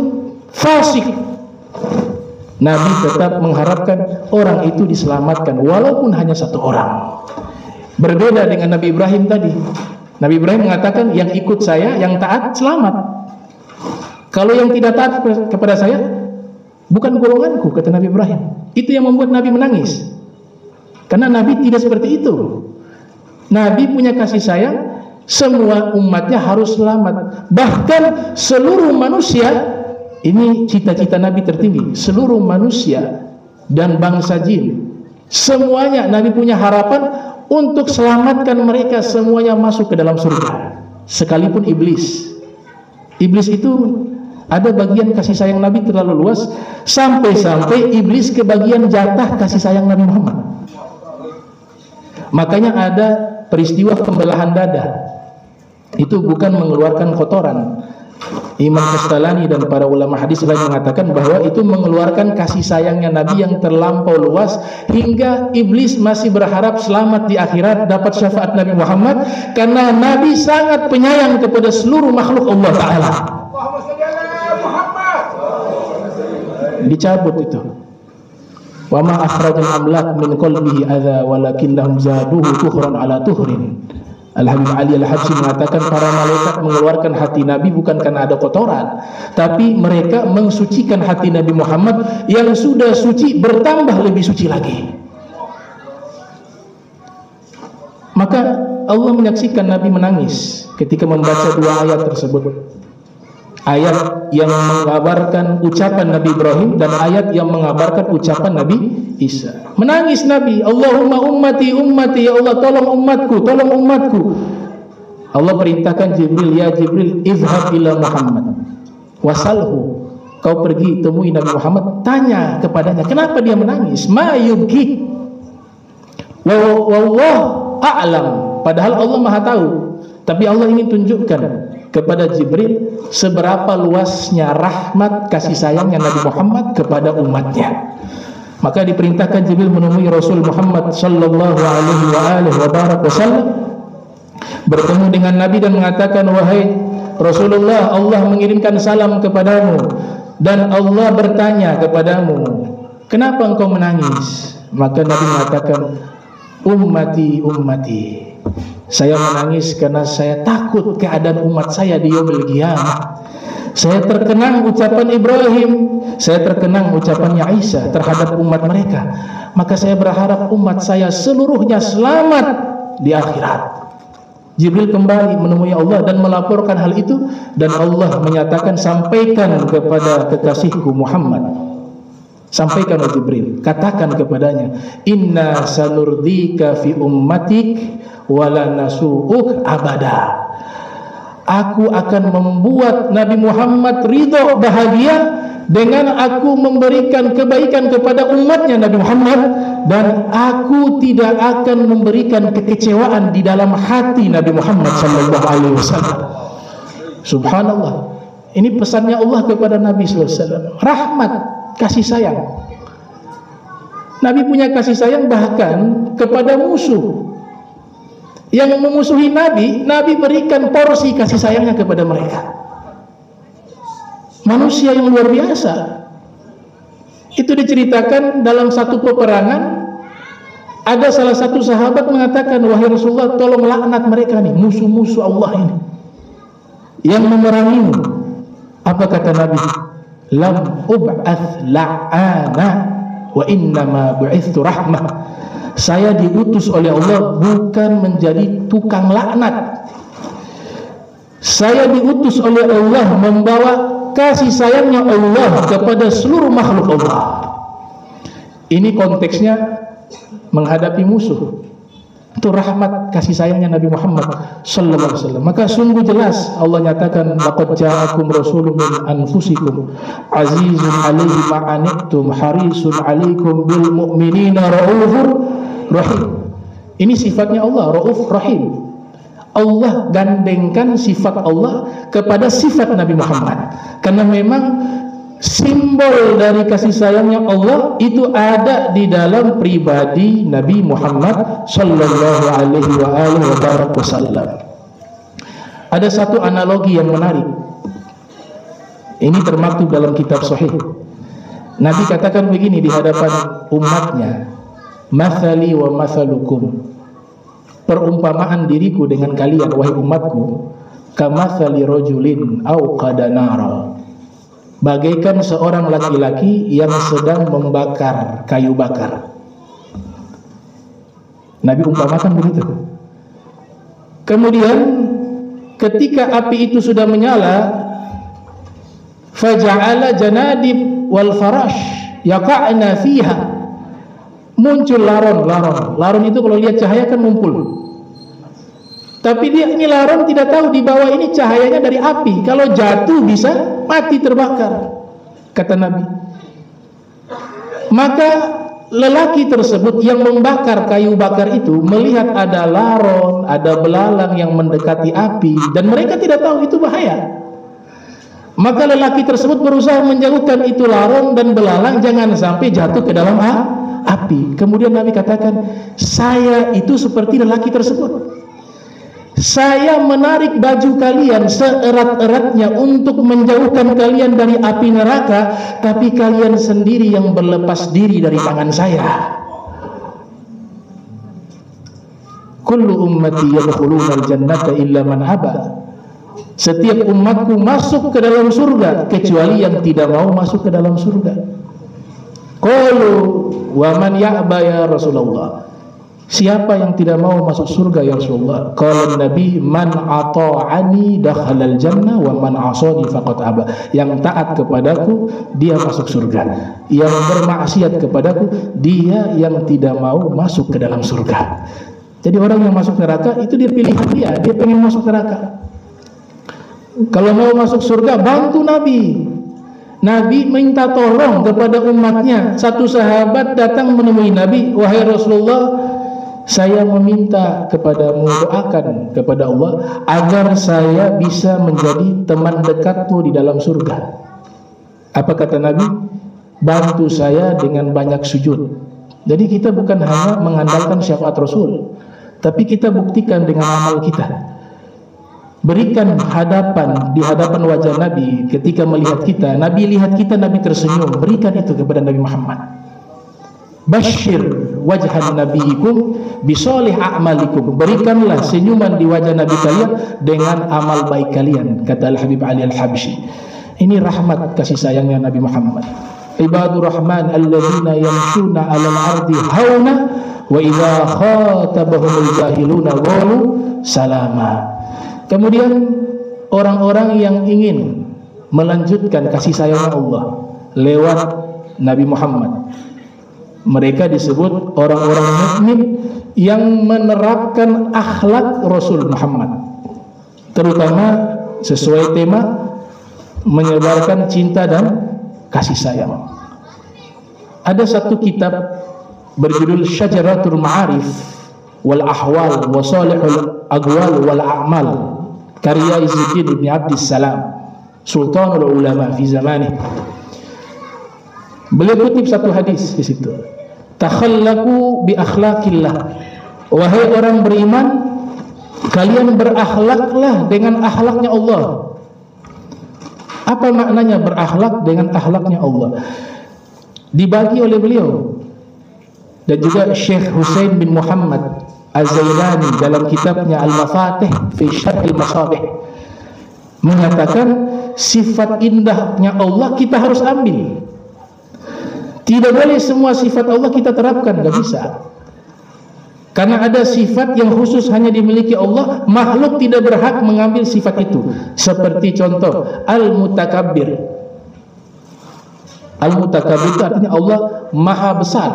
fasik, Nabi tetap mengharapkan orang itu diselamatkan, walaupun hanya satu orang. Berbeda dengan Nabi Ibrahim tadi. Nabi Ibrahim mengatakan, yang ikut saya, yang taat, selamat. Kalau yang tidak taat kepada saya, bukan golonganku, kata Nabi Ibrahim. Itu yang membuat Nabi menangis. Karena Nabi tidak seperti itu. Nabi punya kasih sayang, semua umatnya harus selamat. Bahkan seluruh manusia, ini cita-cita Nabi tertinggi, seluruh manusia dan bangsa jin, semuanya Nabi punya harapan untuk selamatkan mereka semuanya masuk ke dalam surga, sekalipun iblis. Iblis itu ada bagian kasih sayang Nabi terlalu luas, sampai-sampai iblis kebagian jatah kasih sayang Nabi Muhammad. Makanya ada peristiwa pembelahan dada. Itu bukan mengeluarkan kotoran. Imam Kastalani dan para ulama hadis lain mengatakan bahwa itu mengeluarkan kasih sayangnya Nabi yang terlampau luas, hingga iblis masih berharap selamat di akhirat, dapat syafaat Nabi Muhammad, karena Nabi sangat penyayang kepada seluruh makhluk Allah Ta'ala. Dicabut itu. Wa ma akhrajal amlak min qalbihi adza walakinnahum zaduhu tuhran ala tuhrin. Al-Habib Ali Al-Habsyi mengatakan para malaikat mengeluarkan hati Nabi bukan karena ada kotoran, tapi mereka mensucikan hati Nabi Muhammad yang sudah suci bertambah lebih suci lagi. Maka Allah menyaksikan Nabi menangis ketika membaca dua ayat tersebut. Ayat yang mengabarkan ucapan Nabi Ibrahim dan ayat yang mengabarkan ucapan Nabi Isa. Menangis Nabi, Allahumma ummati ummati, ya Allah tolong umatku, tolong umatku. Allah perintahkan Jibril, ya Jibril izhab ila Muhammad wasalhu, kau pergi temui Nabi Muhammad, tanya kepadanya kenapa dia menangis. Ma yubki wallah a'lam, padahal Allah Maha tahu, tapi Allah ingin tunjukkan kepada Jibril seberapa luasnya rahmat kasih sayangnya Nabi Muhammad kepada umatnya. Maka diperintahkan Jibril menemui Rasul Muhammad sallallahu alaihi wasallam, bertemu dengan Nabi dan mengatakan, wahai Rasulullah, Allah mengirimkan salam kepadamu dan Allah bertanya kepadamu, kenapa engkau menangis? Maka Nabi mengatakan, ummati ummati, saya menangis karena saya takut keadaan umat saya di yaumil qiyamah. Saya terkenang ucapan Ibrahim, saya terkenang ucapannya Isa terhadap umat mereka. Maka saya berharap umat saya seluruhnya selamat di akhirat. Jibril kembali menemui Allah dan melaporkan hal itu, dan Allah menyatakan, sampaikan kepada kekasihku Muhammad, sampaikan oleh Jibril, katakan kepadanya, inna sanurdika fi ummatik wala nasu'uk abada. Aku akan membuat Nabi Muhammad ridho, bahagia dengan aku memberikan kebaikan kepada umatnya Nabi Muhammad, dan aku tidak akan memberikan kekecewaan di dalam hati Nabi Muhammad sallallahu alaihi wasallam. Subhanallah. Ini pesannya Allah kepada Nabi sallallahu alaihi wasallam. Rahmat, kasih sayang. Nabi punya kasih sayang bahkan kepada musuh. Yang memusuhi Nabi, Nabi berikan porsi kasih sayangnya kepada mereka. Manusia yang luar biasa. Itu diceritakan dalam satu peperangan, ada salah satu sahabat mengatakan, wahai Rasulullah, tolong laknat mereka nih, musuh-musuh Allah ini yang memerangimu. Apa kata Nabi? Lam ub'ath la'ana wa innama bu'ithtu rahmah. Saya diutus oleh Allah bukan menjadi tukang laknat. Saya diutus oleh Allah membawa kasih sayangnya Allah kepada seluruh makhluk Allah. Ini konteksnya menghadapi musuh. Itu rahmat kasih sayangnya Nabi Muhammad sallallahu alaihi wasallam. Maka sungguh jelas Allah nyatakan, laqad ja'akum rasulun min anfusikum azizun 'alaihi ma 'anittum harisun 'alaikum bil mu'minina raufur rahim. Ini sifatnya Allah, rauf rahim. Allah gandengkan sifat Allah kepada sifat Nabi Muhammad, karena memang simbol dari kasih sayangnya Allah itu ada di dalam pribadi Nabi Muhammad sallallahu alaihi wasallam. Ada satu analogi yang menarik. Ini termaktub dalam kitab Sahih. Nabi katakan begini di hadapan umatnya, "Mathali wa mathalukum." Perumpamaan diriku dengan kalian wahai umatku, kamathali rajulin auqada nara. Bagaikan seorang laki-laki yang sedang membakar kayu bakar. Nabi umpamakan begitu. Kemudian ketika api itu sudah menyala, faja'ala janadib wal farash yaqa'na fiha. Muncul laron. Laron itu kalau lihat cahaya kan ngumpul. Tapi dia ini laron tidak tahu di bawah ini cahayanya dari api. Kalau jatuh bisa mati terbakar, kata Nabi. Maka lelaki tersebut yang membakar kayu bakar itu melihat ada laron, ada belalang yang mendekati api, dan mereka tidak tahu itu bahaya. Maka lelaki tersebut berusaha menjauhkan itu laron dan belalang jangan sampai jatuh ke dalam api. Kemudian Nabi katakan, saya itu seperti lelaki tersebut. Saya menarik baju kalian seerat-eratnya untuk menjauhkan kalian dari api neraka, tapi kalian sendiri yang berlepas diri dari tangan saya. Kullu ummati yadkhuluna al-jannata illa man aba. Setiap umatku masuk ke dalam surga kecuali yang tidak mau masuk ke dalam surga. Qalu wa man ya'ba ya Rasulullah. Siapa yang tidak mau masuk surga ya Rasulullah? Qala Nabi, man ata'ani dakhalal jannah wa man 'asani faqad aba. Yang taat kepadaku dia masuk surga. Yang bermaksiat kepadaku dia yang tidak mau masuk ke dalam surga. Jadi orang yang masuk neraka itu dia pilihan dia pengen masuk neraka. Kalau mau masuk surga bantu Nabi. Nabi minta tolong kepada umatnya. Satu sahabat datang menemui Nabi, wahai Rasulullah, saya meminta kepadamu, doakan kepada Allah agar saya bisa menjadi teman dekatmu di dalam surga. Apa kata Nabi? Bantu saya dengan banyak sujud. Jadi kita bukan hanya mengandalkan syafaat Rasul, tapi kita buktikan dengan amal kita. Berikan di hadapan wajah Nabi ketika melihat kita. Nabi lihat kita, Nabi tersenyum. Berikan itu kepada Nabi Muhammad. Bashir wajhan nabiyikum bisolih a'malikum. Berikanlah senyuman di wajah Nabi kalian dengan amal baik kalian, kata Al-Habib Ali Al-Habsyi. Ini rahmat kasih sayangnya Nabi Muhammad. Ibadur Rahman alladzina yamshuna 'alal ardi hauna wa idza khatabahumul jahiluna qalu salama. Kemudian orang-orang yang ingin melanjutkan kasih sayang Allah lewat Nabi Muhammad, mereka disebut orang-orang mukmin yang menerapkan akhlak Rasul Muhammad, terutama sesuai tema menyebarkan cinta dan kasih sayang. Ada satu kitab berjudul Syajaratul Ma'arif wal Ahwal wa Salihul Aqwal wal A'mal, karya Izzuddin bin Abdissalam, Sultanul Ulama fi zamanih. Beliau kutip satu hadis di situ. Takhallaqu bi akhlaqillah. Wahai orang beriman, kalian berakhlaklah dengan akhlaknya Allah. Apa maknanya berakhlak dengan akhlaknya Allah? Dibagi oleh beliau dan juga Syekh Husain bin Muhammad Az-Zailani dalam kitabnya Al-Mafatih fi Syarh Al-Masabih menyatakan sifat indahnya Allah kita harus ambil. Tidak boleh semua sifat Allah kita terapkan, gak bisa. Karena ada sifat yang khusus hanya dimiliki Allah, makhluk tidak berhak mengambil sifat itu. Seperti contoh Al-Mutakabbir. Al-Mutakabbir itu artinya Allah maha besar.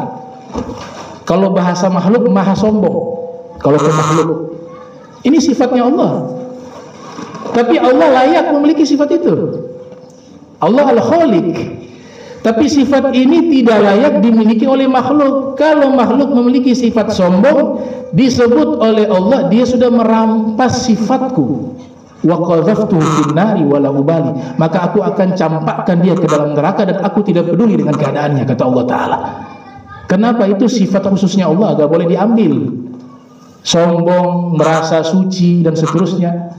Kalau bahasa makhluk maha sombong. Kalau ke makhluk, ini sifatnya Allah. Tapi Allah layak memiliki sifat itu. Allah Al-Khaliq. Tapi sifat ini tidak layak dimiliki oleh makhluk. Kalau makhluk memiliki sifat sombong, disebut oleh Allah dia sudah merampas sifatku. wa qadhaftuhu fin nari wala ubali, maka aku akan campakkan dia ke dalam neraka dan aku tidak peduli dengan keadaannya, kata Allah Ta'ala. Kenapa? Itu sifat khususnya Allah, gak boleh diambil. Sombong, merasa suci dan seterusnya,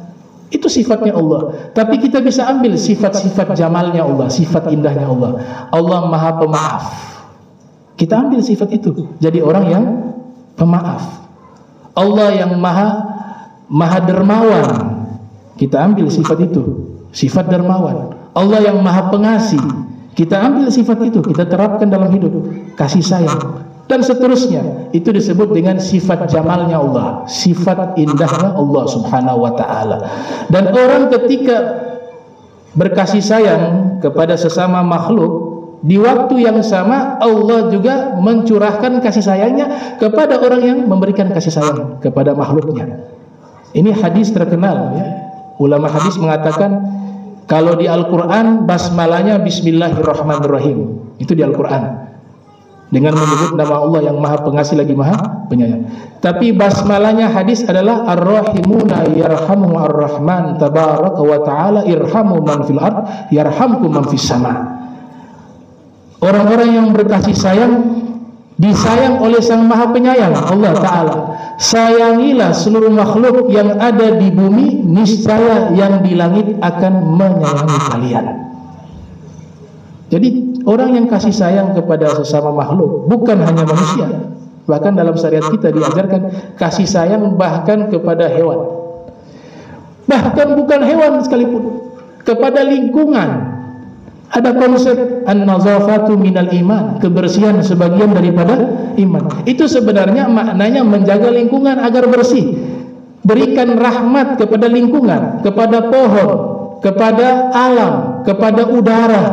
itu sifatnya Allah. Tapi kita bisa ambil sifat-sifat jamalnya Allah, sifat indahnya Allah. Allah Maha Pemaaf, kita ambil sifat itu, jadi orang yang pemaaf. Allah yang maha dermawan, kita ambil sifat itu, sifat dermawan. Allah yang maha pengasih, kita ambil sifat itu, kita terapkan dalam hidup, kasih sayang dan seterusnya. Itu disebut dengan sifat jamalnya Allah, sifat indahnya Allah Subhanahu wa Ta'ala. Dan orang ketika berkasih sayang kepada sesama makhluk, di waktu yang sama Allah juga mencurahkan kasih sayangnya kepada orang yang memberikan kasih sayang kepada makhluknya. Ini hadis terkenal ya. Ulama hadis mengatakan kalau di Al-Quran basmalahnya Bismillahirrahmanirrahim, itu di Al-Quran, dengan menyebut nama Allah yang maha pengasih lagi maha penyayang. Tapi basmalahnya hadis adalah Ar-Rahimuna yarhamu ar-Rahman tabaraka wa ta'ala irhamu man fil ard yarhamkum man fis sama. Orang-orang yang berkasih sayang disayang oleh Sang Maha Penyayang Allah Ta'ala. Sayangilah seluruh makhluk yang ada di bumi, niscaya yang di langit akan menyayangi kalian. Jadi orang yang kasih sayang kepada sesama makhluk, bukan hanya manusia, bahkan dalam syariat kita diajarkan kasih sayang bahkan kepada hewan, bahkan bukan hewan sekalipun, kepada lingkungan. Ada konsep an-nazafatu minal iman, kebersihan sebagian daripada iman. Itu sebenarnya maknanya menjaga lingkungan agar bersih. Berikan rahmat kepada lingkungan, kepada pohon, kepada alam, kepada udara.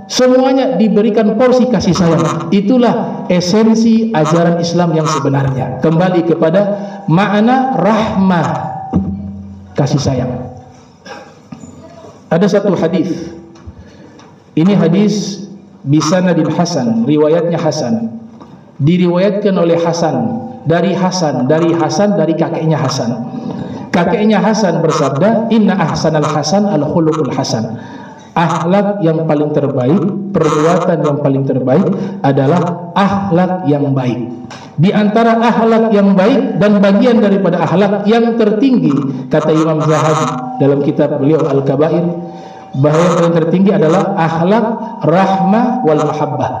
Semuanya diberikan porsi kasih sayang. Itulah esensi ajaran Islam yang sebenarnya. Kembali kepada makna rahmah, kasih sayang. Ada satu hadis. Ini hadis bisanadin hasan, riwayatnya Hasan. Diriwayatkan oleh Hasan, dari kakeknya Hasan. Kakeknya Hasan bersabda, "Inna ahsanal hasan al-khuluqul hasan." Akhlak yang paling terbaik, perbuatan yang paling terbaik adalah akhlak yang baik. Di antara akhlak yang baik dan bagian daripada akhlak yang tertinggi, kata Imam Zahabi dalam kitab beliau Al-Kabair, bahwa yang paling tertinggi adalah akhlak rahmah wal mahabbah,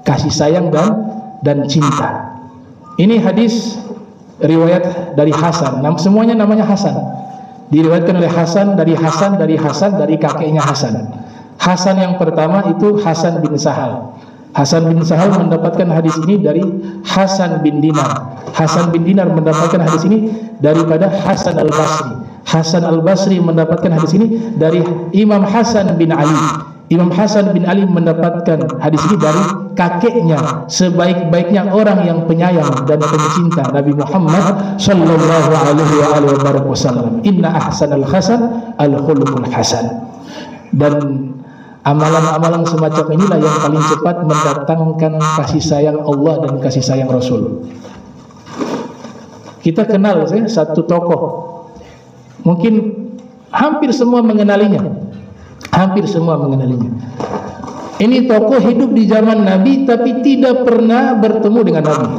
kasih sayang dan cinta. Ini hadis riwayat dari Hasan. Semuanya namanya Hasan. Diriwayatkan oleh Hasan dari kakeknya Hasan. Hasan yang pertama itu Hasan bin Sahal. Hasan bin Sahal mendapatkan hadis ini dari Hasan bin Dinar. Hasan bin Dinar mendapatkan hadis ini daripada Hasan al-Basri. Hasan al-Basri mendapatkan hadis ini dari Imam Hasan bin Ali. Imam Hasan bin Ali mendapatkan hadis ini dari kakeknya, sebaik-baiknya orang yang penyayang dan pencinta Nabi Muhammad sallallahu alaihi wasallam. Inna ahsanal hasan al-khuluqul hasan. Dan amalan-amalan semacam inilah yang paling cepat mendatangkan kasih sayang Allah dan kasih sayang Rasul. Kita kenal satu tokoh, mungkin hampir semua mengenalinya. Ini tokoh hidup di zaman Nabi tapi tidak pernah bertemu dengan Nabi.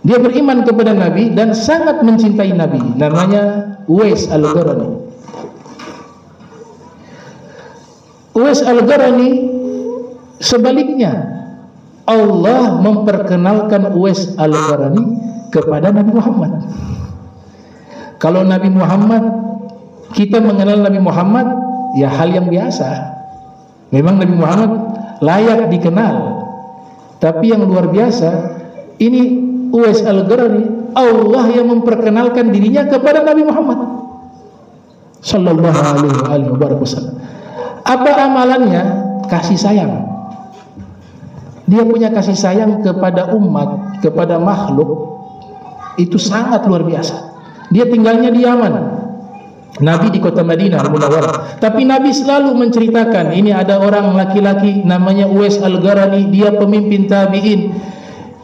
Dia beriman kepada Nabi dan sangat mencintai Nabi. Namanya Uwais Al-Qarani. Uwais Al-Qarani sebaliknya, Allah memperkenalkan Uwais Al-Qarani kepada Nabi Muhammad. Kalau Nabi Muhammad, kita mengenal Nabi Muhammad ya hal yang biasa. Memang Nabi Muhammad layak dikenal. Tapi yang luar biasa, ini Uwais Al-Qarani, Allah yang memperkenalkan dirinya kepada Nabi Muhammad sallallahu alaihi wasallam. Apa amalannya? Kasih sayang. Dia punya kasih sayang kepada umat, kepada makhluk, itu sangat luar biasa. Dia tinggalnya di Yaman, Nabi di kota Madinah Al-Munawwarah. Tapi Nabi selalu menceritakan, ini ada orang laki-laki namanya Uwais Al-Qarani, dia pemimpin tabi'in.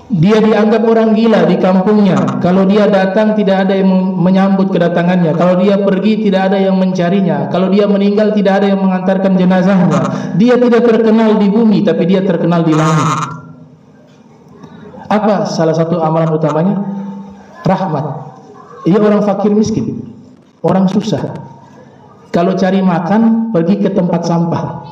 Dia dianggap orang gila di kampungnya. Kalau dia datang tidak ada yang menyambut kedatangannya. Kalau dia pergi tidak ada yang mencarinya. Kalau dia meninggal tidak ada yang mengantarkan jenazahnya. Dia tidak terkenal di bumi, tapi dia terkenal di langit. Apa salah satu amalan utamanya? Rahmat. Ia orang fakir miskin, orang susah. Kalau cari makan pergi ke tempat sampah.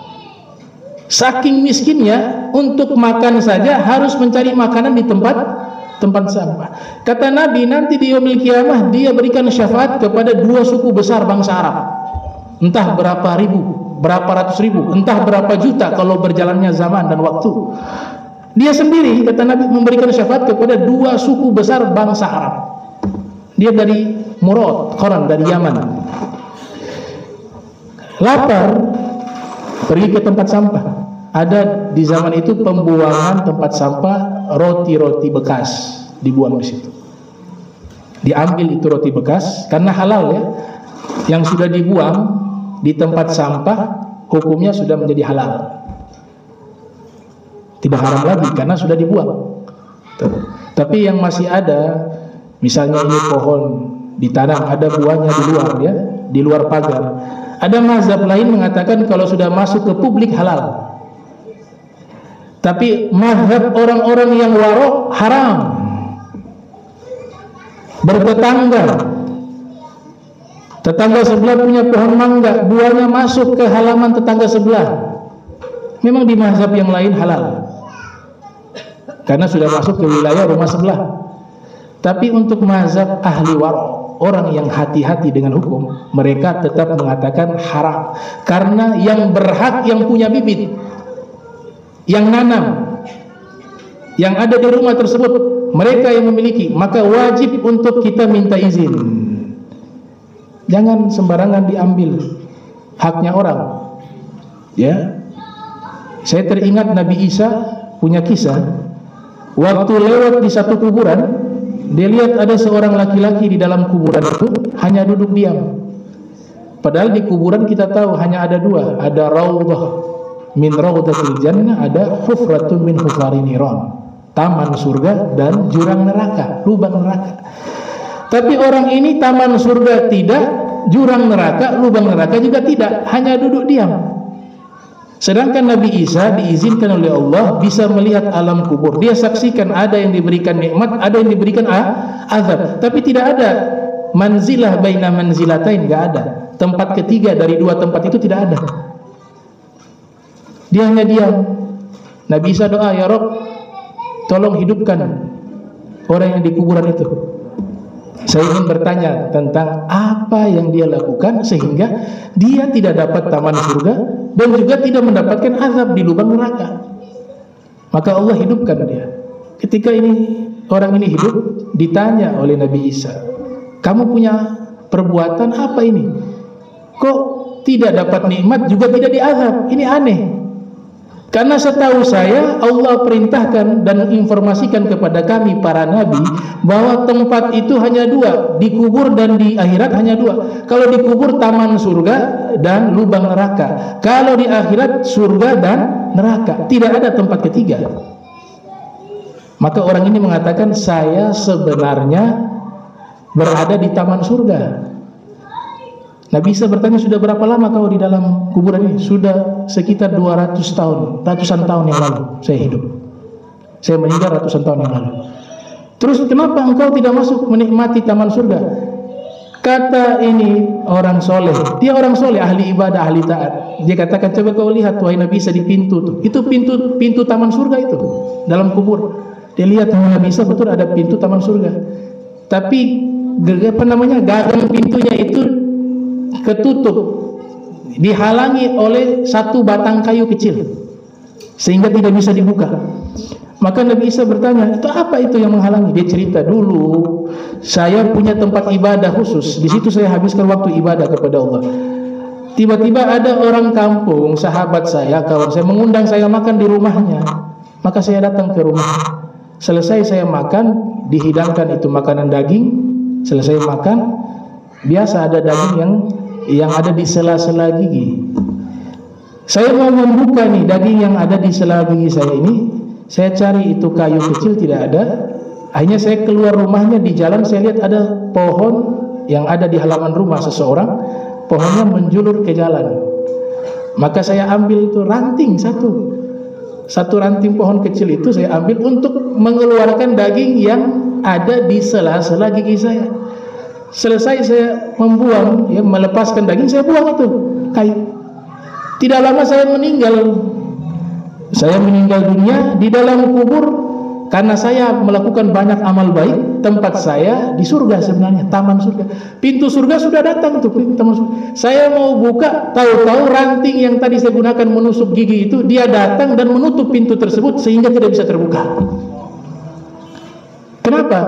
Saking miskinnya, untuk makan saja harus mencari makanan di tempat sampah. Kata Nabi, nanti di yaumil kiamah dia berikan syafaat kepada 2 suku besar bangsa Arab. Entah berapa ribu, berapa ratus ribu, entah berapa juta kalau berjalannya zaman dan waktu. Dia sendiri, kata Nabi, memberikan syafaat kepada 2 suku besar bangsa Arab. Dia dari Murad, Qoran, dari Yaman. Lapar, pergi ke tempat sampah. Ada di zaman itu pembuangan tempat sampah, roti-roti bekas dibuang di situ. Diambil itu roti bekas karena halal ya. Yang sudah dibuang di tempat sampah hukumnya sudah menjadi halal. Tidak haram lagi karena sudah dibuang. Tapi yang masih ada, misalnya ini pohon ditanam, ada buahnya di luar ya, di luar pagar. Ada mazhab lain mengatakan kalau sudah masuk ke publik halal. Tapi mazhab orang-orang yang waro haram. Bertetangga, tetangga sebelah punya pohon mangga, buahnya masuk ke halaman tetangga sebelah. Memang di mazhab yang lain halal, karena sudah masuk ke wilayah rumah sebelah. Tapi untuk mazhab ahli waro, orang yang hati-hati dengan hukum, mereka tetap mengatakan haram. Karena yang berhak yang punya bibit, yang nanam, yang ada di rumah tersebut, mereka yang memiliki, maka wajib untuk kita minta izin. Jangan sembarangan diambil haknya orang. Ya, saya teringat Nabi Isa punya kisah. Waktu lewat di satu kuburan, dia lihat ada seorang laki-laki di dalam kuburan itu hanya duduk diam. Padahal di kuburan kita tahu hanya ada 2, ada raudhah min raudhatil jannah, ada hufratun min hufarin niran, taman surga dan jurang neraka, lubang neraka. Tapi orang ini taman surga tidak, jurang neraka, lubang neraka juga tidak, hanya duduk diam. Sedangkan Nabi Isa diizinkan oleh Allah bisa melihat alam kubur. Dia saksikan ada yang diberikan nikmat, ada yang diberikan azab. Tapi tidak ada manzilah baina manzilatain, enggak ada. Tempat ketiga dari 2 tempat itu tidak ada. Dia hanya diam. Nabi Isa doa, ya Rabb, tolong hidupkan orang yang di kuburan itu. Saya ingin bertanya tentang apa yang dia lakukan sehingga dia tidak dapat taman surga dan juga tidak mendapatkan azab di lubang neraka. Maka Allah hidupkan dia. Ketika orang ini hidup, ditanya oleh Nabi Isa, kamu punya perbuatan apa ini? Kok tidak dapat nikmat juga tidak diazab? Ini aneh. Karena setahu saya Allah perintahkan dan informasikan kepada kami para nabi bahwa tempat itu hanya 2, dikubur dan di akhirat hanya 2. Kalau dikubur taman surga dan lubang neraka. Kalau di akhirat surga dan neraka. Tidak ada tempat ketiga. Maka orang ini mengatakan saya sebenarnya berada di taman surga. Nabi Isa bertanya, sudah berapa lama kau di dalam kuburan ini? Sudah sekitar 200 tahun, ratusan tahun yang lalu saya hidup. Saya meninggal ratusan tahun yang lalu. Terus kenapa engkau tidak masuk menikmati taman surga? Kata ini orang soleh, dia orang soleh, ahli ibadah, ahli taat. Dia katakan, coba kau lihat wahai Nabi Isa di pintu tuh. Itu pintu taman surga itu dalam kubur. Dia lihat Nabi Isa betul ada pintu taman surga. Tapi gagang pintunya itu ketutup, dihalangi oleh satu batang kayu kecil sehingga tidak bisa dibuka. Maka Nabi Isa bertanya, itu apa itu yang menghalangi? Dia cerita, dulu saya punya tempat ibadah khusus, di situ saya habiskan waktu ibadah kepada Allah. Tiba-tiba ada orang kampung, sahabat saya, kawan saya, mengundang saya makan di rumahnya. Maka saya datang ke rumah. Selesai saya makan, dihidangkan itu makanan daging. Selesai makan, biasa ada daging yang ada di sela-sela gigi. Saya mau membuka nih daging yang ada di sela gigi saya ini. Saya cari itu kayu kecil, tidak ada. Akhirnya saya keluar rumahnya, di jalan saya lihat ada pohon yang ada di halaman rumah seseorang, pohonnya menjulur ke jalan. Maka saya ambil itu ranting satu ranting pohon kecil itu saya ambil untuk mengeluarkan daging yang ada di sela-sela gigi saya. Selesai saya membuang, ya, melepaskan daging, saya buang itu kayu. Tidak lama saya meninggal dunia di dalam kubur. Karena saya melakukan banyak amal baik, tempat saya di surga sebenarnya, taman surga. Pintu surga sudah datang tuh, taman surga. Saya mau buka, tahu-tahu ranting yang tadi saya gunakan menusuk gigi itu, dia datang dan menutup pintu tersebut sehingga tidak bisa terbuka. Kenapa?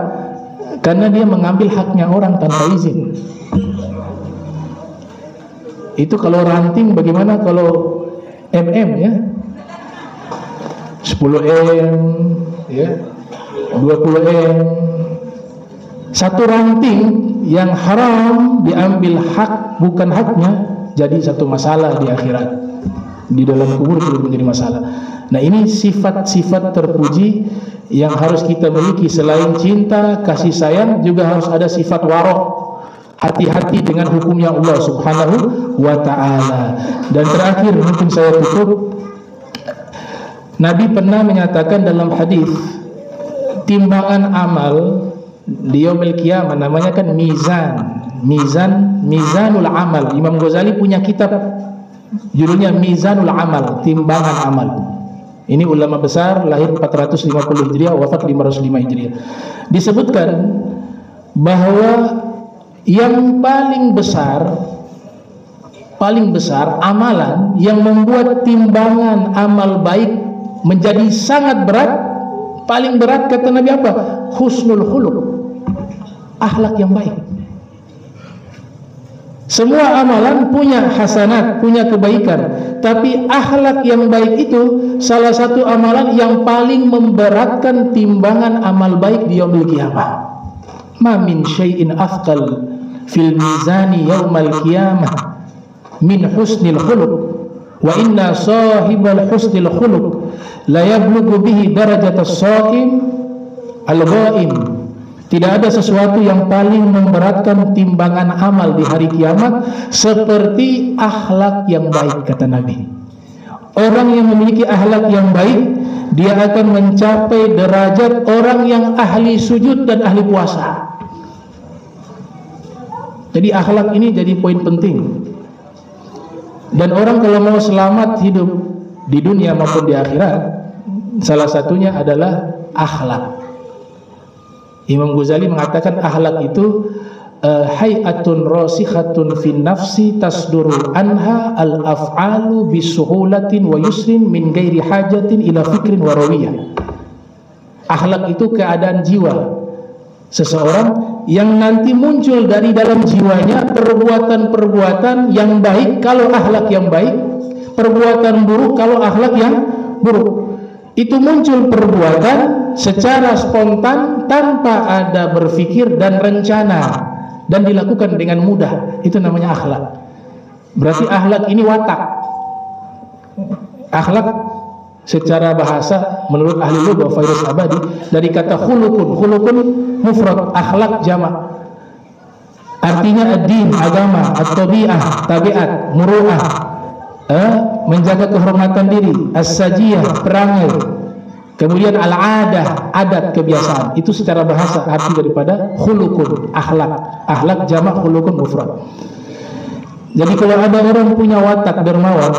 Karena dia mengambil haknya orang tanpa izin. Itu kalau ranting, bagaimana kalau ya? 10M, ya, 20M. Satu ranting yang haram diambil hak bukan haknya, jadi satu masalah di akhirat. Di dalam kubur itu menjadi masalah. Nah, ini sifat-sifat terpuji yang harus kita miliki. Selain cinta, kasih sayang, juga harus ada sifat warok, hati-hati dengan hukumnya Allah Subhanahu wa ta'ala. Dan terakhir, mungkin saya tutup, Nabi pernah menyatakan dalam hadis, timbangan amal di yaumil qiyamah, namanya kan mizanul amal. Imam Ghazali punya kitab judulnya Mizanul Amal, timbangan amal. Ini ulama besar, lahir 450 Hijriah, wafat 505 Hijriah. Disebutkan bahwa yang paling besar amalan yang membuat timbangan amal baik menjadi sangat berat, paling berat kata Nabi apa? Husnul khuluq, akhlak yang baik. Semua amalan punya hasanat, punya kebaikan, tapi akhlak yang baik itu salah satu amalan yang paling memberatkan timbangan amal baik di yaumil qiyamah. Ma min syai'in afqal fil mizani yaumal qiyamah min husnil khuluq, wa inna sahibal husnil khuluq la yablughu bihi darajatas shaim al-ghaim. Tidak ada sesuatu yang paling memberatkan timbangan amal di hari kiamat seperti akhlak yang baik, kata Nabi. Orang yang memiliki akhlak yang baik, dia akan mencapai derajat orang yang ahli sujud dan ahli puasa. Jadi akhlak ini jadi poin penting. Dan orang kalau mau selamat hidup di dunia maupun di akhirat, salah satunya adalah akhlak. Imam Ghazali mengatakan akhlak itu hayatun rasikhatun fin nafsi tasduru anha al-af'alu bisuhulatin wa yusrin min ghairi hajatin ila fikrin wa rawiyah. Akhlak itu keadaan jiwa seseorang yang nanti muncul dari dalam jiwanya perbuatan-perbuatan yang baik kalau akhlak yang baik, perbuatan buruk kalau akhlak yang buruk. Itu muncul perbuatan secara spontan tanpa ada berpikir dan rencana, dan dilakukan dengan mudah. Itu namanya akhlak. Berarti akhlak ini watak. Akhlak secara bahasa menurut ahli lugah Fairuz Abadi dari kata khuluqun mufrad, akhlak jamak. Artinya ad-din, agama, at-tabi'ah, tabiat, muru'ah, menjaga kehormatan diri, as-sajiyah, perangai, kemudian al-adah, adat, kebiasaan. Itu secara bahasa arti daripada khuluqun, akhlak jamak, khuluqun mufrad. Jadi kalau ada orang punya watak dermawan,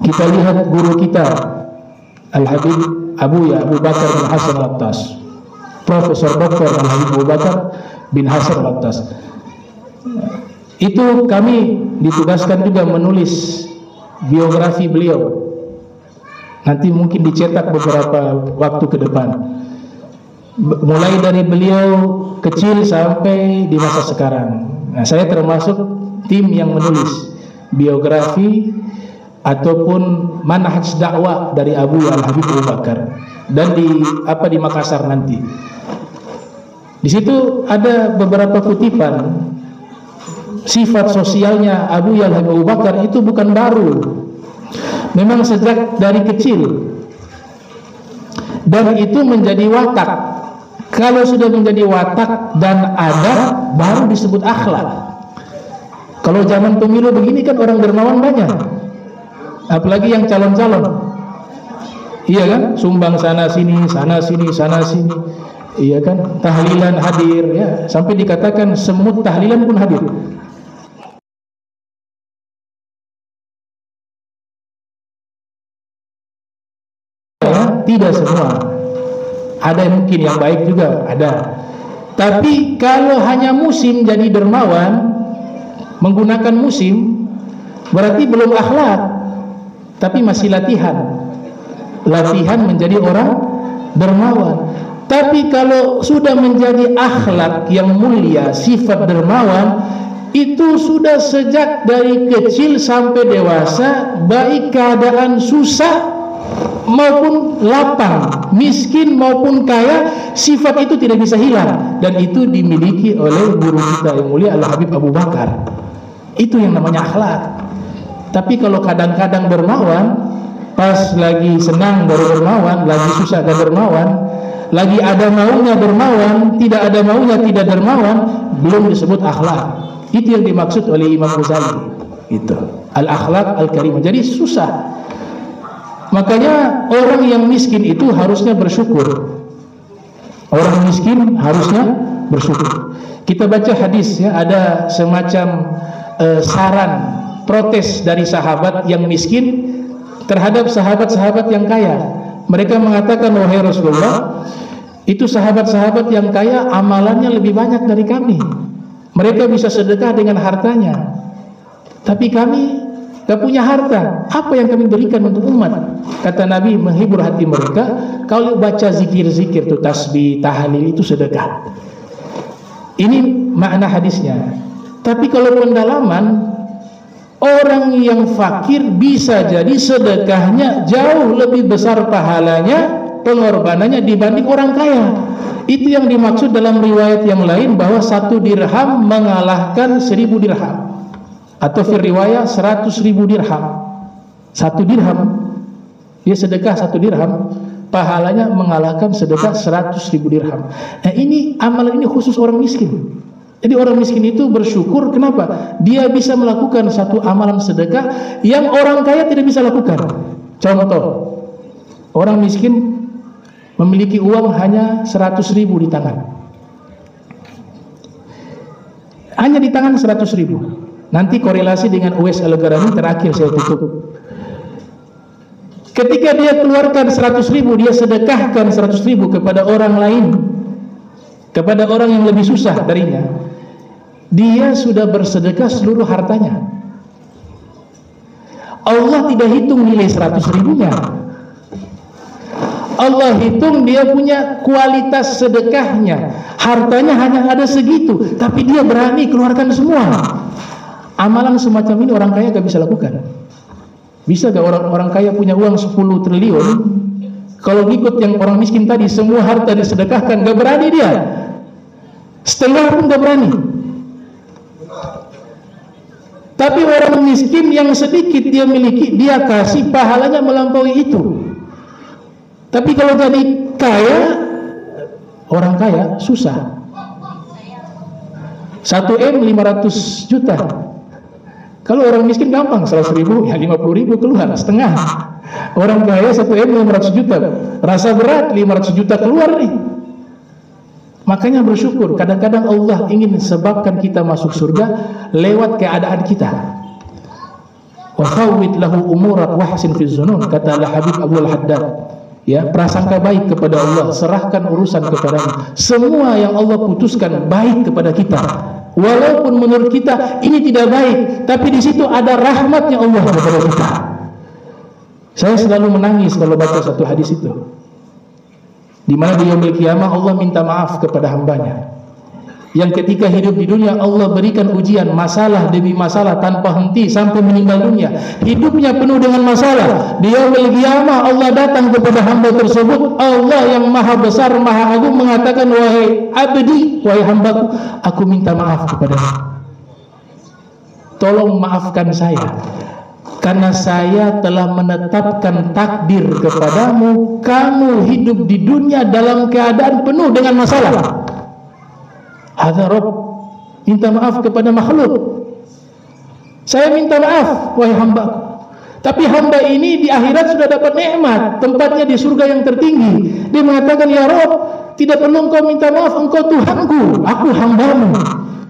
kita lihat guru kita Al-Habib Abu Bakar bin Hasan Al-Attas, Profesor Dr. Al-Habib Abu Bakar bin Hasan Al-Attas. Itu kami ditugaskan juga menulis biografi beliau. Nanti mungkin dicetak beberapa waktu ke depan, mulai dari beliau kecil sampai di masa sekarang. Nah, saya termasuk tim yang menulis biografi ataupun manhaj dakwah dari Abu Al-Habib Abu Bakar, dan di Makassar nanti. Di situ ada beberapa kutipan. Sifat sosialnya Abu Al-Habib Abu Bakar itu bukan baru. Memang sejak dari kecil dan itu menjadi watak. Kalau sudah menjadi watak dan adab, baru disebut akhlak. Kalau zaman pemilu begini kan orang dermawan banyak, apalagi yang calon-calon, iya kan, sumbang sana sini, sana sini, sana sini, iya kan, tahlilan hadir, ya, sampai dikatakan semut tahlilan pun hadir. Tidak semua, ada mungkin yang baik juga ada. Tapi kalau hanya musim jadi dermawan, menggunakan musim, berarti belum akhlak, tapi masih latihan menjadi orang dermawan. Tapi kalau sudah menjadi akhlak yang mulia, sifat dermawan, itu sudah sejak dari kecil sampai dewasa, baik keadaan susah maupun lapang, miskin maupun kaya, sifat itu tidak bisa hilang, dan itu dimiliki oleh guru kita yang mulia Al-Habib Abu Bakar. Itu yang namanya akhlak. Tapi kalau kadang-kadang dermawan, pas lagi senang baru dermawan, lagi susah dan dermawan, lagi ada maunya dermawan, tidak ada maunya tidak dermawan, belum disebut akhlak. Itu yang dimaksud oleh Imam Ghazali. Itu al-akhlak al-karimah. Jadi susah. Makanya orang yang miskin itu harusnya bersyukur. Orang miskin harusnya bersyukur. Kita baca hadis, ya, ada semacam saran, protes dari sahabat yang miskin terhadap sahabat-sahabat yang kaya. Mereka mengatakan, wahai Rasulullah, itu sahabat-sahabat yang kaya amalannya lebih banyak dari kami. Mereka bisa sedekah dengan hartanya, tapi kami gak punya harta. Apa yang kami berikan untuk umat? Kata Nabi, menghibur hati mereka, kalau baca zikir-zikir itu, tasbih, tahlil, itu sedekah. Ini makna hadisnya. Tapi kalau pendalaman, orang yang fakir bisa jadi sedekahnya jauh lebih besar pahalanya, pengorbanannya dibanding orang kaya. Itu yang dimaksud dalam riwayat yang lain, bahwa 1 dirham mengalahkan 1000 dirham. Atau fi riwayat 100.000 dirham. 1 dirham, dia sedekah 1 dirham, pahalanya mengalahkan sedekah 100.000 dirham. Nah, ini amalan ini khusus orang miskin. Jadi orang miskin itu bersyukur. Kenapa? Dia bisa melakukan satu amalan sedekah yang orang kaya tidak bisa lakukan. Contoh, orang miskin memiliki uang hanya 100.000 di tangan. Hanya di tangan 100.000. Nanti korelasi dengan Uwais Al-Qarani terakhir saya tutup. Ketika dia keluarkan 100.000, dia sedekahkan 100.000 kepada orang lain, kepada orang yang lebih susah darinya, dia sudah bersedekah seluruh hartanya. Allah tidak hitung nilai 100.000-nya. Allah hitung dia punya kualitas sedekahnya. Hartanya hanya ada segitu, tapi dia berani keluarkan semua. Amalan semacam ini orang kaya gak bisa lakukan. Bisa gak orang kaya punya uang 10 triliun, kalau ikut yang orang miskin tadi, semua harta disedekahkan, gak berani dia. Setengah pun gak berani. Tapi orang miskin yang sedikit dia miliki, dia kasih, pahalanya melampaui itu. Tapi kalau jadi kaya, orang kaya susah. 1M 500 juta. Kalau orang miskin gampang, 100.000, ya 50.000 keluar, setengah. Orang kaya 1M 500 juta, rasa berat 500 juta keluar nih. Makanya bersyukur. Kadang-kadang Allah ingin sebabkan kita masuk surga lewat keadaan kita. Wa khawwid lahu umurak wahsin fi dzunun, kata Al-Habib Abu Al-Haddad. Ya, prasangka baik kepada Allah, serahkan urusan kepadanya. Semua yang Allah putuskan baik kepada kita. Walaupun menurut kita ini tidak baik, tapi di situ ada rahmatnya Allah kepada kita. Saya selalu menangis kalau baca satu hadis itu, di mana di yaumil qiyamah Allah minta maaf kepada hambanya yang ketika hidup di dunia Allah berikan ujian, masalah demi masalah tanpa henti sampai meninggal dunia. Hidupnya penuh dengan masalah. Di yaumil qiyamah Allah datang kepada hamba tersebut. Allah yang maha besar, maha agung mengatakan, wahai abdi, wahai hambaku, aku minta maaf kepadamu. Tolong maafkan saya karena saya telah menetapkan takdir kepadamu, kamu hidup di dunia dalam keadaan penuh dengan masalah. Hadza Rabb minta maaf kepada makhluk. Saya minta maaf wahai hambaku, tapi hamba ini di akhirat sudah dapat nikmat, tempatnya di surga yang tertinggi. Dia mengatakan, ya Rabb, tidak perlu engkau minta maaf, engkau Tuhanku, aku hambamu.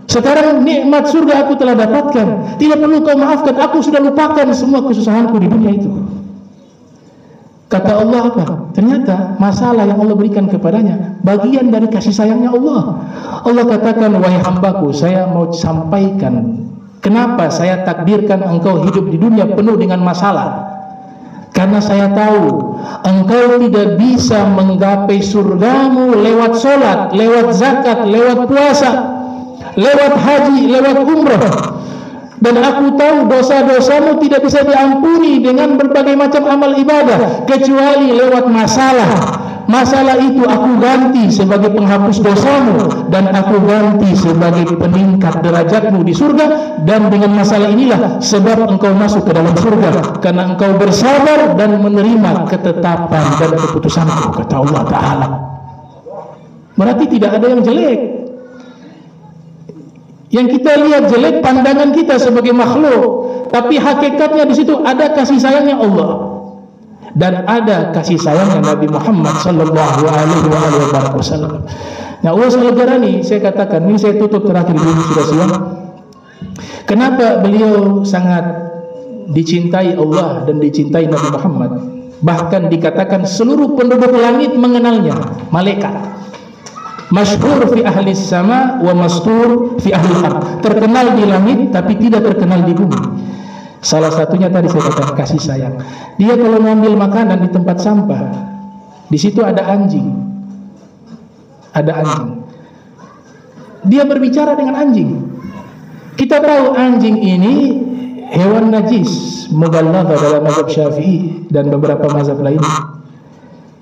Sekarang nikmat surga aku telah dapatkan, tidak perlu kau maafkan, aku sudah lupakan semua kesusahanku di dunia itu. Kata Allah apa? Ternyata masalah yang Allah berikan kepadanya bagian dari kasih sayangnya Allah. Allah katakan, wahai hambaku, saya mau sampaikan kenapa saya takdirkan engkau hidup di dunia penuh dengan masalah. Karena saya tahu engkau tidak bisa menggapai surgamu lewat sholat, lewat zakat, lewat puasa, lewat haji, lewat umrah. Dan aku tahu dosa-dosamu tidak bisa diampuni dengan berbagai macam amal ibadah kecuali lewat masalah. Masalah itu aku ganti sebagai penghapus dosamu, dan aku ganti sebagai peningkat derajatmu di surga. Dan dengan masalah inilah sebab engkau masuk ke dalam surga, karena engkau bersabar dan menerima ketetapan dan keputusanku, kata Allah Ta'ala. Berarti tidak ada yang jelek. Yang kita lihat jelek pandangan kita sebagai makhluk, tapi hakikatnya di situ ada kasih sayangnya Allah dan ada kasih sayangnya Nabi Muhammad sallallahu alaihi wasallam. Nah, Uwais Al-Qarani, saya katakan ini, saya tutup terakhir dulu, sudah siang. Kenapa beliau sangat dicintai Allah dan dicintai Nabi Muhammad? Bahkan dikatakan seluruh penduduk langit mengenalnya, malaikat. Masyhur fi ahli sama wa mastur fi ahli ard. Terkenal di langit tapi tidak terkenal di bumi. Salah satunya tadi saya katakan kasih sayang. Dia kalau mengambil makanan di tempat sampah, di situ ada anjing. Ada anjing. Dia berbicara dengan anjing. Kita tahu anjing ini hewan najis, mughalladha dalam mazhab Syafi'i dan beberapa mazhab lainnya.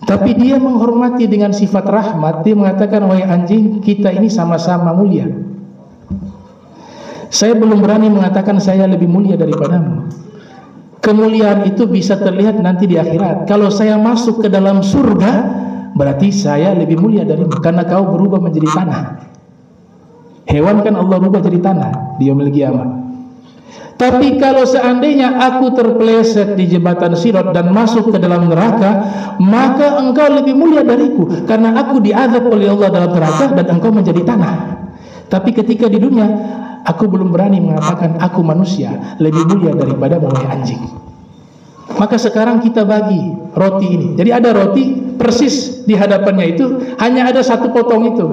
Tapi dia menghormati dengan sifat rahmat. Dia mengatakan, wahai anjing, kita ini sama-sama mulia. Saya belum berani mengatakan saya lebih mulia daripadamu. Kemuliaan itu bisa terlihat nanti di akhirat. Kalau saya masuk ke dalam surga, berarti saya lebih mulia darimu, karena kau berubah menjadi tanah. Hewan kan Allah rubah jadi tanah di yaumil qiyamah. Tapi kalau seandainya aku terpeleset di jembatan Sirat dan masuk ke dalam neraka, maka engkau lebih mulia dariku, karena aku diazab oleh Allah dalam neraka dan engkau menjadi tanah. Tapi ketika di dunia, aku belum berani mengatakan aku manusia lebih mulia daripada wahai anjing. Maka sekarang kita bagi roti ini. Jadi ada roti persis di hadapannya itu, hanya ada satu potong itu.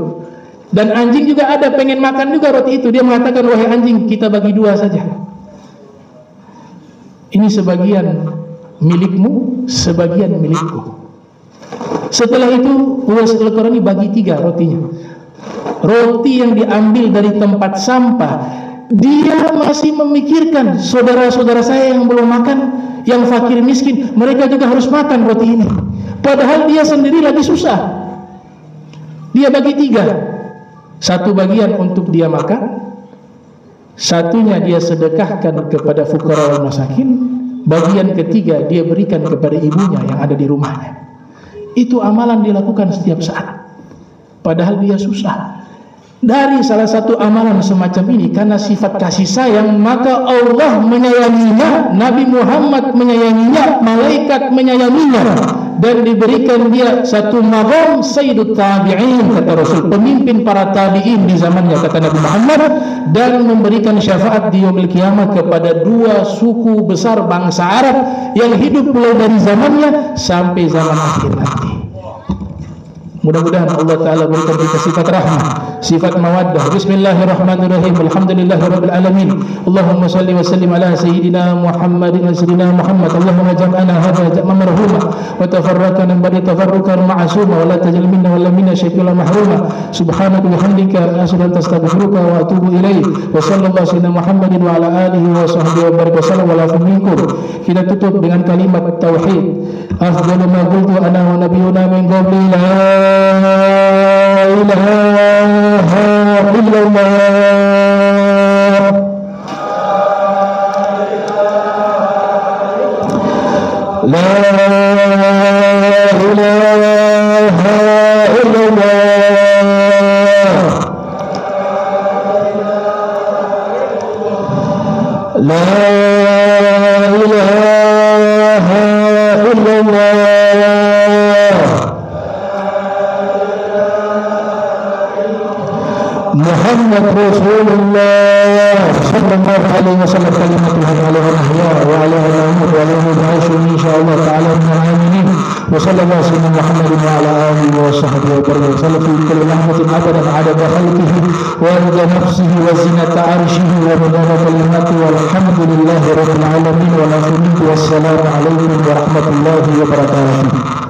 Dan anjing juga ada, pengen makan juga roti itu. Dia mengatakan, wahai anjing, kita bagi dua saja. Ini sebagian milikmu, sebagian milikku. Setelah itu Uwais Al-Qarani bagi tiga rotinya. Roti yang diambil dari tempat sampah, dia masih memikirkan saudara-saudara saya yang belum makan, yang fakir miskin, mereka juga harus makan roti ini. Padahal dia sendiri lagi susah. Dia bagi tiga. Satu bagian untuk dia makan, satunya dia sedekahkan kepada fuqara wal masakin, bagian ketiga dia berikan kepada ibunya yang ada di rumahnya. Itu amalan dilakukan setiap saat, padahal dia susah. Dari salah satu amalan semacam ini, karena sifat kasih sayang, maka Allah menyayanginya, Nabi Muhammad menyayanginya, malaikat menyayanginya, dan diberikan dia satu maqam sayyidut tabi'in, kata Rasul, pemimpin para tabi'in di zamannya, kata Nabi Muhammad, dan memberikan syafaat di yaumil qiyamah kepada dua suku besar bangsa Arab yang hidup mulai dari zamannya sampai zaman akhir nanti. Mudah-mudahan Allah Ta'ala berikan kita sifat rahmah, sifat mawaddah. Bismillahirrahmanirrahim. Alhamdulillahirabbil alamin. Allahumma shalli wa sallim ala sayyidina Muhammadin wa sayyidina Muhammad. Allahumma jam'ana hadha jam'an marhuma wa tafarraqana ba'da tafarruqan ma'suma wa la tajal minna wa la minna syai'an mahruma. Subhanaka wa bihamdika asyhadu an la ilaha illa anta astaghfiruka wa atubu ilaik. Wa sallallahu sayyidina Muhammadin wa ala alihi wa sahbihi wa baraka sallam wa la minkum. Kita tutup dengan kalimat tauhid. Afdalu ma qultu ana wa nabiyyuna min qabli la ilaha illallah. لا إله إلا الله لا إله إلا الله محمد رسول الله صلى الله عليه وسلم كلمته عليها الأحياء وعليها الأمور وعليها العيش إن شاء الله تعالى من العاملين وصلى الله سيدنا محمد وعلى آله وصحبه وسلم في كل لحظة عددا عدد خلقه وعند نفسه وزنة عرشه ومدار كلماته والحمد لله رب العالمين والسلام عليكم ورحمة الله وبركاته.